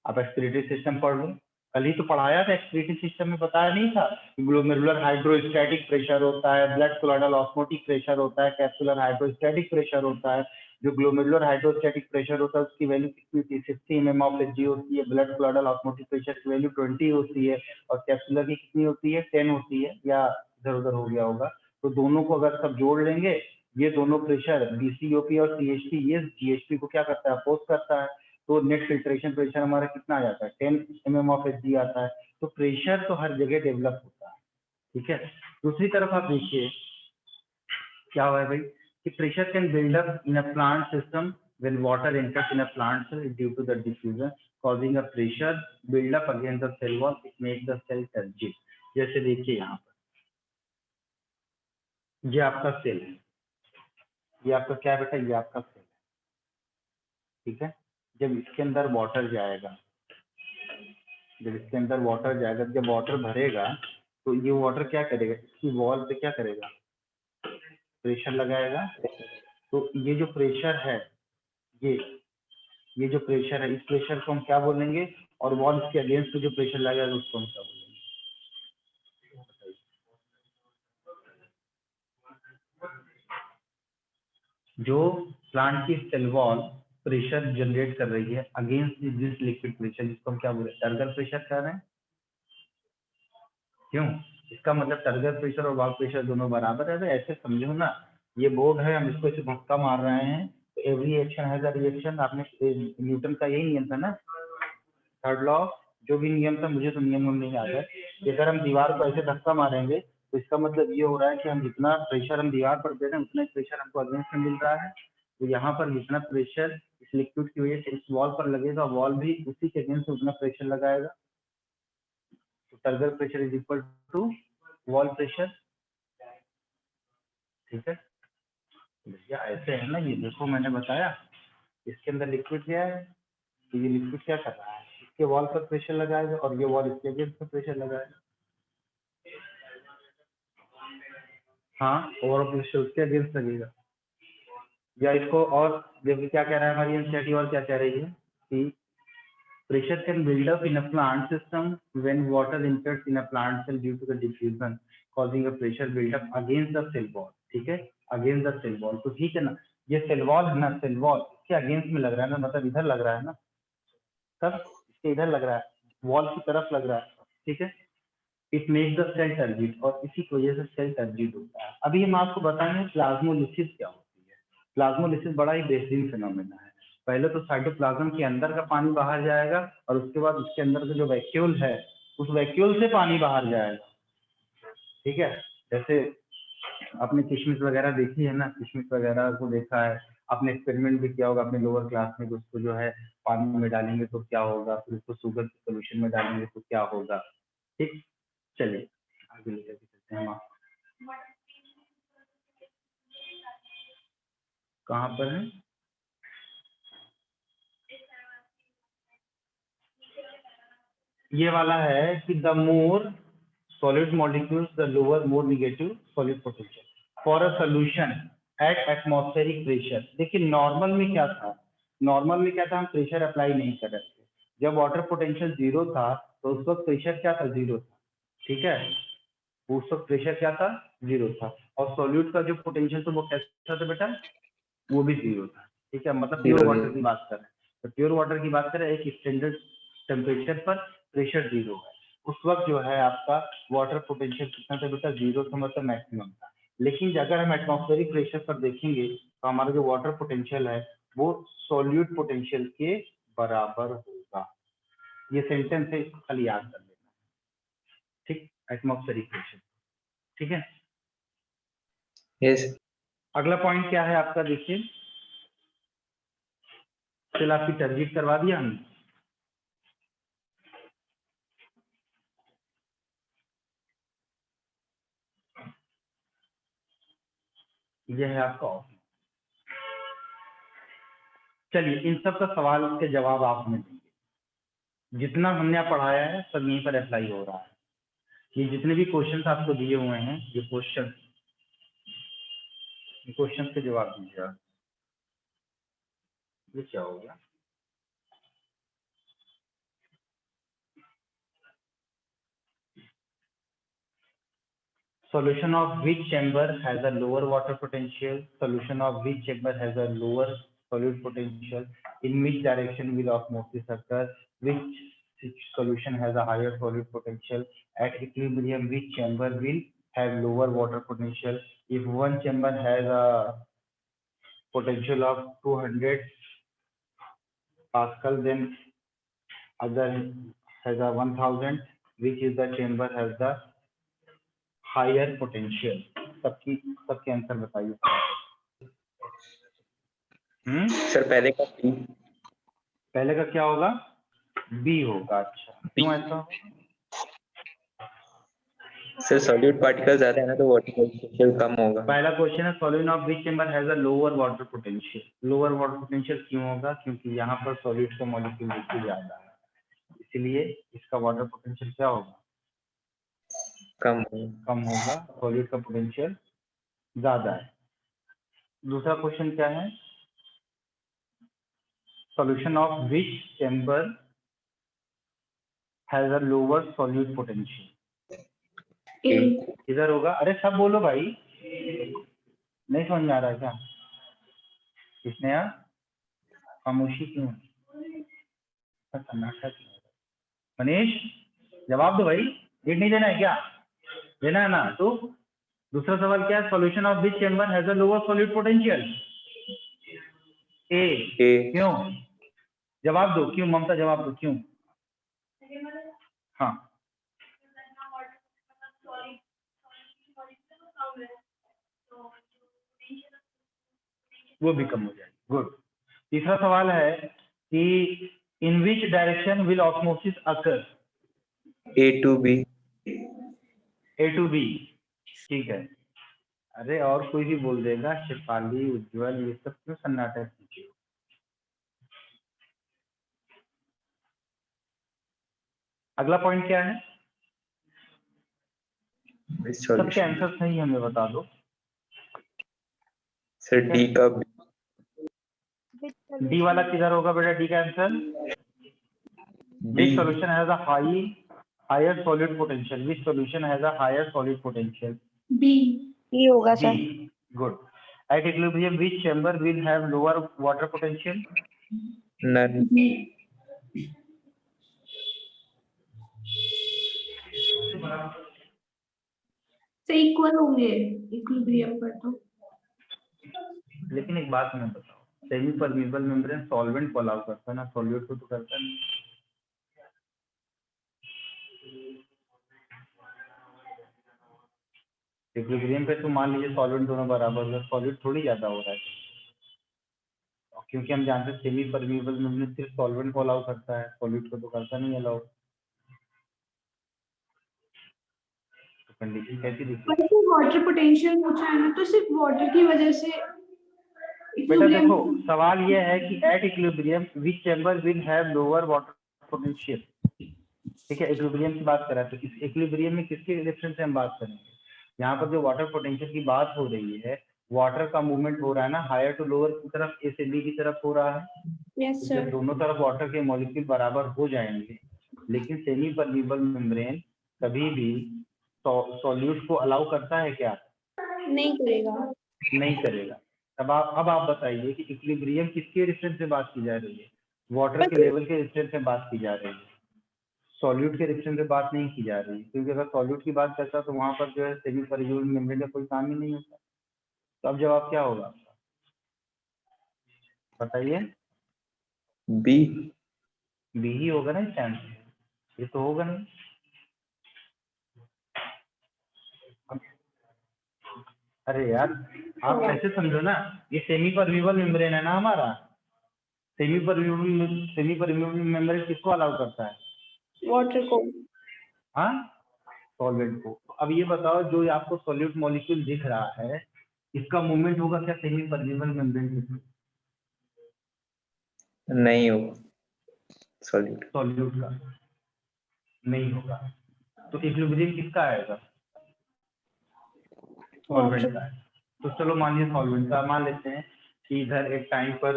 आप एक्सक्रीटरी सिस्टम पढ़ लो, कल ही तो पढ़ाया था। एक्सक्रीटरी सिस्टम में बताया नहीं था कि ग्लोमेरुलर हाइड्रोस्टैटिक प्रेशर होता है, ब्लड कोलॉइडल ऑस्मोटिक प्रेशर होता है, कैप्सुलर हाइड्रोस्टैटिक प्रेशर होता है। जो ग्लोमेरुलर हाइड्रोस्टैटिक प्रेशर होता है उसकी वैल्यू कितनी होती है, 60 mm ऑफ Hg होती है। ब्लड कोलॉइडल ऑस्मोटिक प्रेशर की वैल्यू 20 होती है और कैप्सुलर की कितनी होती है, 10 होती है, या इधर उधर हो गया होगा। तो दोनों को अगर सब जोड़ लेंगे, ये दोनों प्रेशर BCOP और CHP, ये GHP को क्या करता है, अपोज करता है। तो नेट फिल्ट्रेशन प्रेशर हमारा कितना आ जाता है, 10 mm ऑफ Hg आता है। तो प्रेशर तो हर जगह डेवलप होता है, ठीक है। दूसरी तरफ आप देखिए क्या हुआ है भाई, कि pressure can build up in a plant system when water enters in a plant cell due to the diffusion causing a pressure build up against the cell wall, it makes the cell turgid। जैसे देखिए यहाँ पर ये आपका सेल है, ये आपका क्या बेटा, ये आपका सेल है, ठीक है। जब इसके अंदर वाटर जाएगा, जब इसके अंदर वाटर जाएगा, जब वाटर भरेगा तो ये वाटर क्या करेगा, इसकी वॉल पे क्या करेगा, प्रेशर लगाएगा। तो ये जो प्रेशर है, ये जो प्रेशर है, इस प्रेशर को हम क्या बोलेंगे, और वॉल के अगेंस्ट जो प्रेशर लगेगा उसको हम क्या बोलेंगे? जो प्लांट की सेल वॉल प्रेशर जनरेट कर रही है अगेंस्ट दिस लिक्विड प्रेशर, जिसको हम क्या बोले, टर्गर प्रेशर कह रहे हैं। क्यों? इसका मतलब टर्गर प्रेशर और वॉल प्रेशर दोनों बराबर है। ऐसे समझो ना, ये बोर्ड है, हम इसको ऐसे धक्का मार रहे हैं तो every action has a reaction. आपने न्यूटन का यही नियम था ना, थर्ड लॉ। जो भी नियम था, मुझे तो नियम नहीं याद है। कि अगर हम दीवार को ऐसे धक्का मारेंगे तो इसका मतलब ये हो रहा है कि हम जितना प्रेशर हम दीवार पर दे रहे हैं उतना प्रेशर हमको अगेंस्ट में मिल रहा है। तो यहाँ पर जितना प्रेशर इस लिक्विड की वजह से इस वॉल पर लगेगा, वॉल भी उसी के अगेंस्ट उतना प्रेशर लगाएगा। तो turgor pressure is equal to wall pressure, ठीक है भैया। ऐसे है ना, ये देखो मैंने बताया इसके अंदर लिक्विड गया है, तो ये लिक्विड क्या कर रहा है, इसके वॉल पर प्रेशर लगाएगा और ये वॉल इसके अगेंस्ट पर प्रेशर लगाएगा। हाँ, ओवर प्रेशर उसके अगेंस्ट लगेगा। या इसको और देखिए क्या कह रहा है हमारी एनसीईआरटी, और क्या कह रही है कि pressure can build up in a plant system when water enters in a plant cell due to the diffusion causing a pressure build up against the cell wall. ठीक है, अगेंस्ट द सेल वॉल। तो ठीक है ना, ये सेल वॉल है ना, सेल वॉल इसके अगेंस्ट में लग रहा है ना, मतलब इधर लग रहा है ना, तब इसके इधर लग रहा है, वॉल की तरफ लग रहा है। ठीक है, it makes the cell turgid, और इसी की वजह से सेल टर्जिट होता है। अभी हम आपको बताएंगे प्लाज्मोलिसिस क्या होती है। प्लाज्मोलिसिस बड़ा ही बेहतरीन फिनोमेना है। पहले तो साइटोप्लाज्म के अंदर का पानी बाहर जाएगा, और उसके बाद उसके अंदर का जो वैक्यूल है, उस वैक्यूल से पानी बाहर जाएगा। ठीक है, जैसे आपने किशमिश वगैरह देखी है ना, किशमिश वगैरह को देखा है आपने, एक्सपेरिमेंट भी किया होगा अपने लोअर क्लास में, उसको जो है पानी में डालेंगे तो क्या होगा, फिर उसको शुगर के सोल्यूशन में डालेंगे तो क्या होगा। ठीक, चलिए आगे लेकर चलते हैं। हम कहाँ पर है, ये वाला है कि the more solid molecules the lower more negative solid potential for a solution at atmospheric pressure। देखिए नॉर्मल में क्या था, नॉर्मल में क्या था, हम प्रेशर अप्लाई नहीं कर रहे थे। जब वाटर पोटेंशियल जीरो था तो उस वक्त प्रेशर क्या था, जीरो था। ठीक है, उस वक्त प्रेशर क्या था, जीरो था। और सॉल्यूट का जो पोटेंशियल था वो कैसा था बेटा, वो भी जीरो था। ठीक है, मतलब प्योर Zero, वाटर की बात कर रहे हैं, तो प्योर वाटर की बात करें एक स्टैंडर्ड टेम्परेचर पर प्रेशर जीरो है, उस वक्त जो है आपका वाटर पोटेंशियल कितना था बेटा, जीरो था, मतलब मैक्सिमम था। लेकिन अगर हम एटमॉस्फेरिक प्रेशर पर देखेंगे तो हमारा जो वाटर पोटेंशियल है वो सॉल्यूट पोटेंशियल के बराबर होगा। ये सेंटेंस है, इसको खाली याद कर लेना। ठीक, एटमॉस्फेरिक प्रेशर। ठीक है, yes, अगला पॉइंट क्या है आपका, देखिए चल आपकी टर्जिट करवा दिया हमने। ये है आपका ऑप्शन। चलिए इन सब का सवाल के जवाब आप हमें देंगे। जितना हमने पढ़ाया है सब यहीं पर अप्लाई हो रहा है। ये जितने भी क्वेश्चंस आपको दिए हुए हैं, ये क्वेश्चन के जवाब दीजिएगा। ये क्या हो गया, solution of which chamber has a lower water potential, solution of which chamber has a lower solute potential, in which direction will osmosis occur, which solution has a higher solute potential, at equilibrium which chamber will have lower water potential, if one chamber has a potential of 200 pascal then other has a 1000, which is the chamber has the higher potential. सबके आंसर बताइए। सर पहले का B, पहले का क्या होगा, बी होगा। अच्छा, क्यों ऐसा, सर सॉल्यूट पार्टिकल ज्यादा है ना तो वाटर पोटेंशियल कम होगा। पहला क्वेश्चन है solute of which chamber has a lower water potential. Lower water potential क्यों होगा, क्योंकि यहाँ पर सॉल्यूट का मॉलिक्यूल बिल्कुल ज्यादा है, इसलिए इसका वाटर पोटेंशियल क्या होगा, कम होगा। सॉल्यूट का पोटेंशियल ज्यादा है। दूसरा क्वेश्चन क्या है, solution of which chamber has a lower solute potential। A, इधर होगा, अरे सब बोलो भाई, नहीं समझ में आ रहा है क्या, किसने यार खामोशी क्यों, सन्नाटा क्यों? मनीष जवाब दो भाई, डेट नहीं देना है क्या, देना है ना। तो दूसरा सवाल क्या है, solution of which chamber has a lower solute potential, A. क्यों, जवाब दो क्यों, ममता जवाब दो क्यों। हाँ, वो भी कम हो जाएगी, गुड। तीसरा सवाल है कि in which direction will osmosis occur, A to B, A to B. ठीक है, अरे और कोई भी बोल देगा, शिपाली उज्जवल, ये सब क्यों सन्नाटा कीजिए। अगला पॉइंट क्या है? Which सबके solution? आंसर सही हमें बता दो। Sir, D का डी वाला किधर होगा बेटा? डी का answer which B. solution has a higher solid potential? Which solution has a higher solid potential? B होगा B. Sir. Good. At equilibrium, which chamber will have lower water potential? None. B से इक्वल होंगे इक्विलिब्रियम पर तो। लेकिन एक बात मैं बताओ, सेमी परमीबल मेम्ब्रेन सॉल्वेंट को अलाउ करता है ना, सॉल्यूट को तो करता नहीं। इक्विलिब्रियम पे तो मान लीजिए सॉल्वेंट दोनों बराबर है, सॉल्यूट थोड़ी ज्यादा हो रहा है, क्योंकि हम जानते हैं सेमी परमीबल मेम्ब्रेन सिर्फ सॉल्वेंट को अलाउ करता है, सॉल्यूट को तो करता नहीं अलाउ। तो कंडीशन कैसी दिखती है? वाटर पोटेंशियल पूछा है ना, तो सिर्फ वाटर की वजह से बेटा equilibrium- देखो, सवाल ये है कि at equilibrium which chamber will have lower water potential. ठीक है, इक्विलिब्रियम की बात कर रहा है, तो इस इक्विलिब्रियम में किसके रेफरेंस से हम बात करेंगे? यहाँ पर जो वाटर पोटेंशियल की बात हो रही है, वाटर का मूवमेंट हो रहा है ना हायर टू लोअर की तरफ, ए से बी की तरफ हो रहा है। Yes, तो sir. जब दोनों तरफ वाटर के मॉलिक्यूल बराबर हो जाएंगे, लेकिन सेमी परमीबल मेम्ब्रेन कभी भी सॉल्यूट को अलाउ करता है क्या? नहीं करेगा। नहीं करेगा। अब आप बताइए कि इक्विलिब्रियम किसके रेफरेंस से बात की जा रही है? वाटर के लेवल के रेफरेंस से बात की जा रही है, सॉल्यूट के रेफरेंस से बात नहीं की जा रही, क्योंकि अगर सॉल्यूट की बात करता तो वहां पर जो है सेमी परमीबल मेम्ब्रेन का कोई काम ही नहीं होता। तो अब जवाब क्या होगा आपका, बताइए? B. बी ही होगा ना इसका आंसर, ये तो होगा नहीं। अरे यार, आप ऐसे समझो ना, ये सेमी परमीबल मेम्ब्रेन है ना हमारा, सेमी परमीबल मेम्ब्रेन किसको अलाउ करता है? वाटर को। हाँ, सॉल्वेंट को। तो अब ये बताओ, जो आपको सॉल्यूट मॉलिक्यूल दिख रहा है, इसका मूवमेंट होगा क्या सेमी परमीबल मेम्ब्रेन के थ्रू? नहीं होगा सॉल्यूट। सॉल्यूट का नहीं होगा। तो इक्विलिब्रियम किसका आएगा? सॉल्वेंट का। तो चलो मान लीजिए सॉल्वेंट का, मान लेते हैं कि इधर एक टाइम पर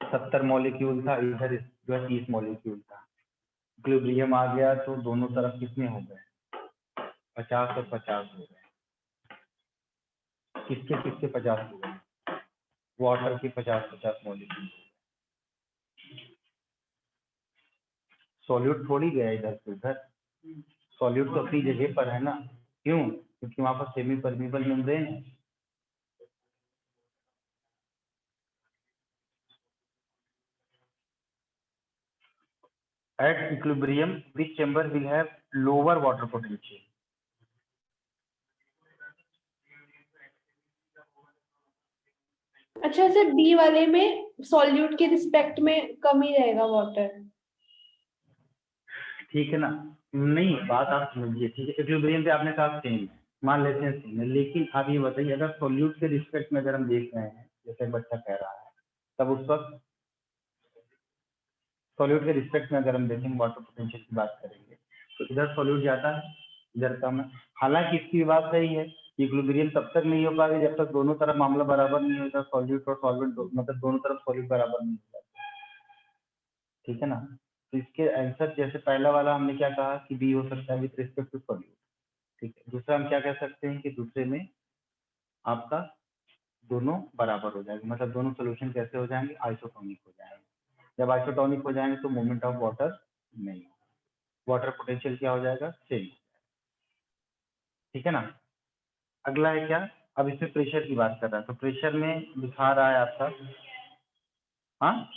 70 मॉलिक्यूल था, इधर जो है 30 मॉलिक्यूल था। इक्विलिब्रियम आ गया तो दोनों तरफ कितने हो गए? 50 और 50 हो गए। किसके किसके 50 हो गए? वाटर के 50-50 मॉलिक्यूल। सॉल्यूट थोड़ी गया इधर से उधर, सॉल्यूट तो अपनी जगह पर है ना। क्यों? क्योंकि वहां पर सेमी परमीबल मेम्ब्रेन है। At equilibrium, which chamber will have lower water potential? अच्छा सर, बी वाले में सॉल्यूट के रिस्पेक्ट में कम ही रहेगा वाटर। ठीक है ना? नहीं, बात आप समझिए, ठीक है। इक्विलिब्रियम पे आपने कहा सेम है, मान लेते हैं सेम है, लेकिन आप ये बताइए अगर सॉल्यूट के रिस्पेक्ट में अगर हम देख रहे हैं, जैसे बच्चा कह रहा है, तब उस वक्त सॉल्यूट के रिस्पेक्ट में अगर हम देखेंगे, वाटर पोटेंशियल की बात करेंगे, तो इधर सॉल्यूट ज्यादा है, इधर कम है। हालांकि इसकी बात सही है, इक्विलिब्रियम तब तक नहीं हो पाएगा जब तक दोनों तरफ मामला बराबर नहीं होता, सॉल्यूट और सॉल्वेंट मतलब दोनों तरफ सॉल्यूट बराबर नहीं होता। ठीक है ना? तो इसके आंसर जैसे पहला वाला हमने क्या कहा कि बी हो सकता है विथ रिस्पेक्ट टू सॉल्यूट। ठीक है, दूसरा हम क्या कह सकते हैं कि दूसरे में आपका दोनों बराबर हो जाएंगे, मतलब दोनों सोल्यूशन कैसे हो जाएंगे? आइसोटोनिक हो जाएंगे। जब आइसोटोनिक हो जाएंगे तो मूवमेंट ऑफ वाटर नहीं, वाटर पोटेंशियल क्या हो जाएगा? सेम। ठीक है ना? अगला है क्या? अब इसमें प्रेशर की बात कर रहा है, तो प्रेशर में दिखा रहा है आपका, हाँ,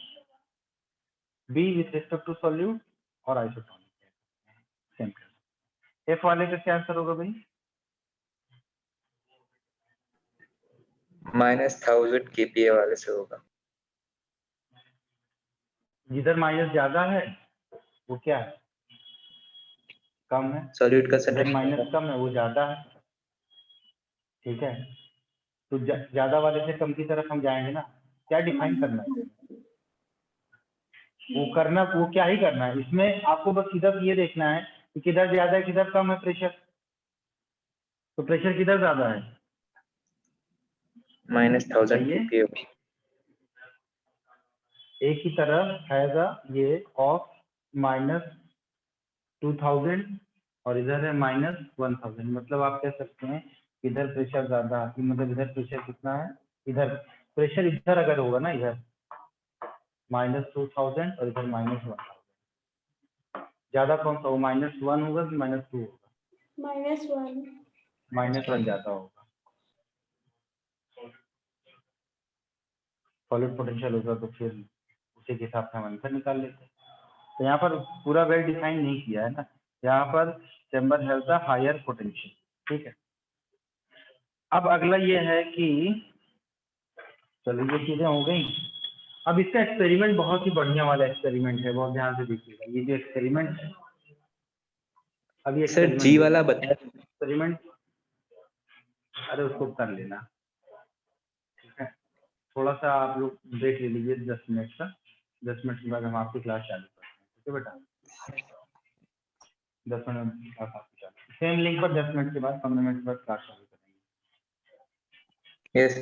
B with respect to solute और आइसोटोनिक सेम। एफ वाले का क्या आंसर होगा भाई? -1000 kPa वाले से होगा। जिधर माइनस ज्यादा है वो क्या है? कम है। सॉल्यूट का जिधर माइनस कम है वो ज्यादा है। ठीक है, तो ज्यादा वाले से कम की तरफ हम जाएंगे ना। क्या डिफाइन करना है? वो करना, वो क्या ही करना है इसमें, आपको बस सिर्फ ये देखना है कि किधर ज्यादा है किधर कम है प्रेशर। तो प्रेशर किधर ज्यादा है, -1000 बताइए। ppm. एक ही तरफ है ये ऑफ -2000 और इधर है -1000, मतलब आप कह सकते हैं इधर प्रेशर ज्यादा है, मतलब इधर प्रेशर कितना है, इधर प्रेशर इधर अगर होगा ना, इधर -2000 और इधर -1000, ज्यादा कौन सा हो, -1 होगा कि -2 होगा? -1। -1 ज्यादा होगा। सॉलिड पोटेंशियल होगा तो फिर उसी के हिसाब से हम आंसर निकाल लेते हैं। तो यहाँ पर पूरा वेल डिफाइन नहीं किया है ना, यहाँ पर chamber has the higher potential, ठीक है। अब अगला ये है कि चलो ये चीजें हो गई। अब इसका एक्सपेरिमेंट बहुत ही बढ़िया वाला एक्सपेरिमेंट है, बहुत ध्यान से देखिएगा। ये जो एक्सपेरिमेंट है, अभी सर जी वाला बता, एक्सपेरिमेंट, अरे उसको कर लेना, ठीक है। थोड़ा सा आप लोग देख ले लीजिए 10 मिनट का, 10 मिनट के बाद हम आपकी क्लास चालू करते हैं, ठीक है बेटा। 10 मिनट क्लास आपकी चालू, सेम लिंक पर 10 मिनट के बाद 15 मिनट के बाद क्लास चालू करेंगे। यस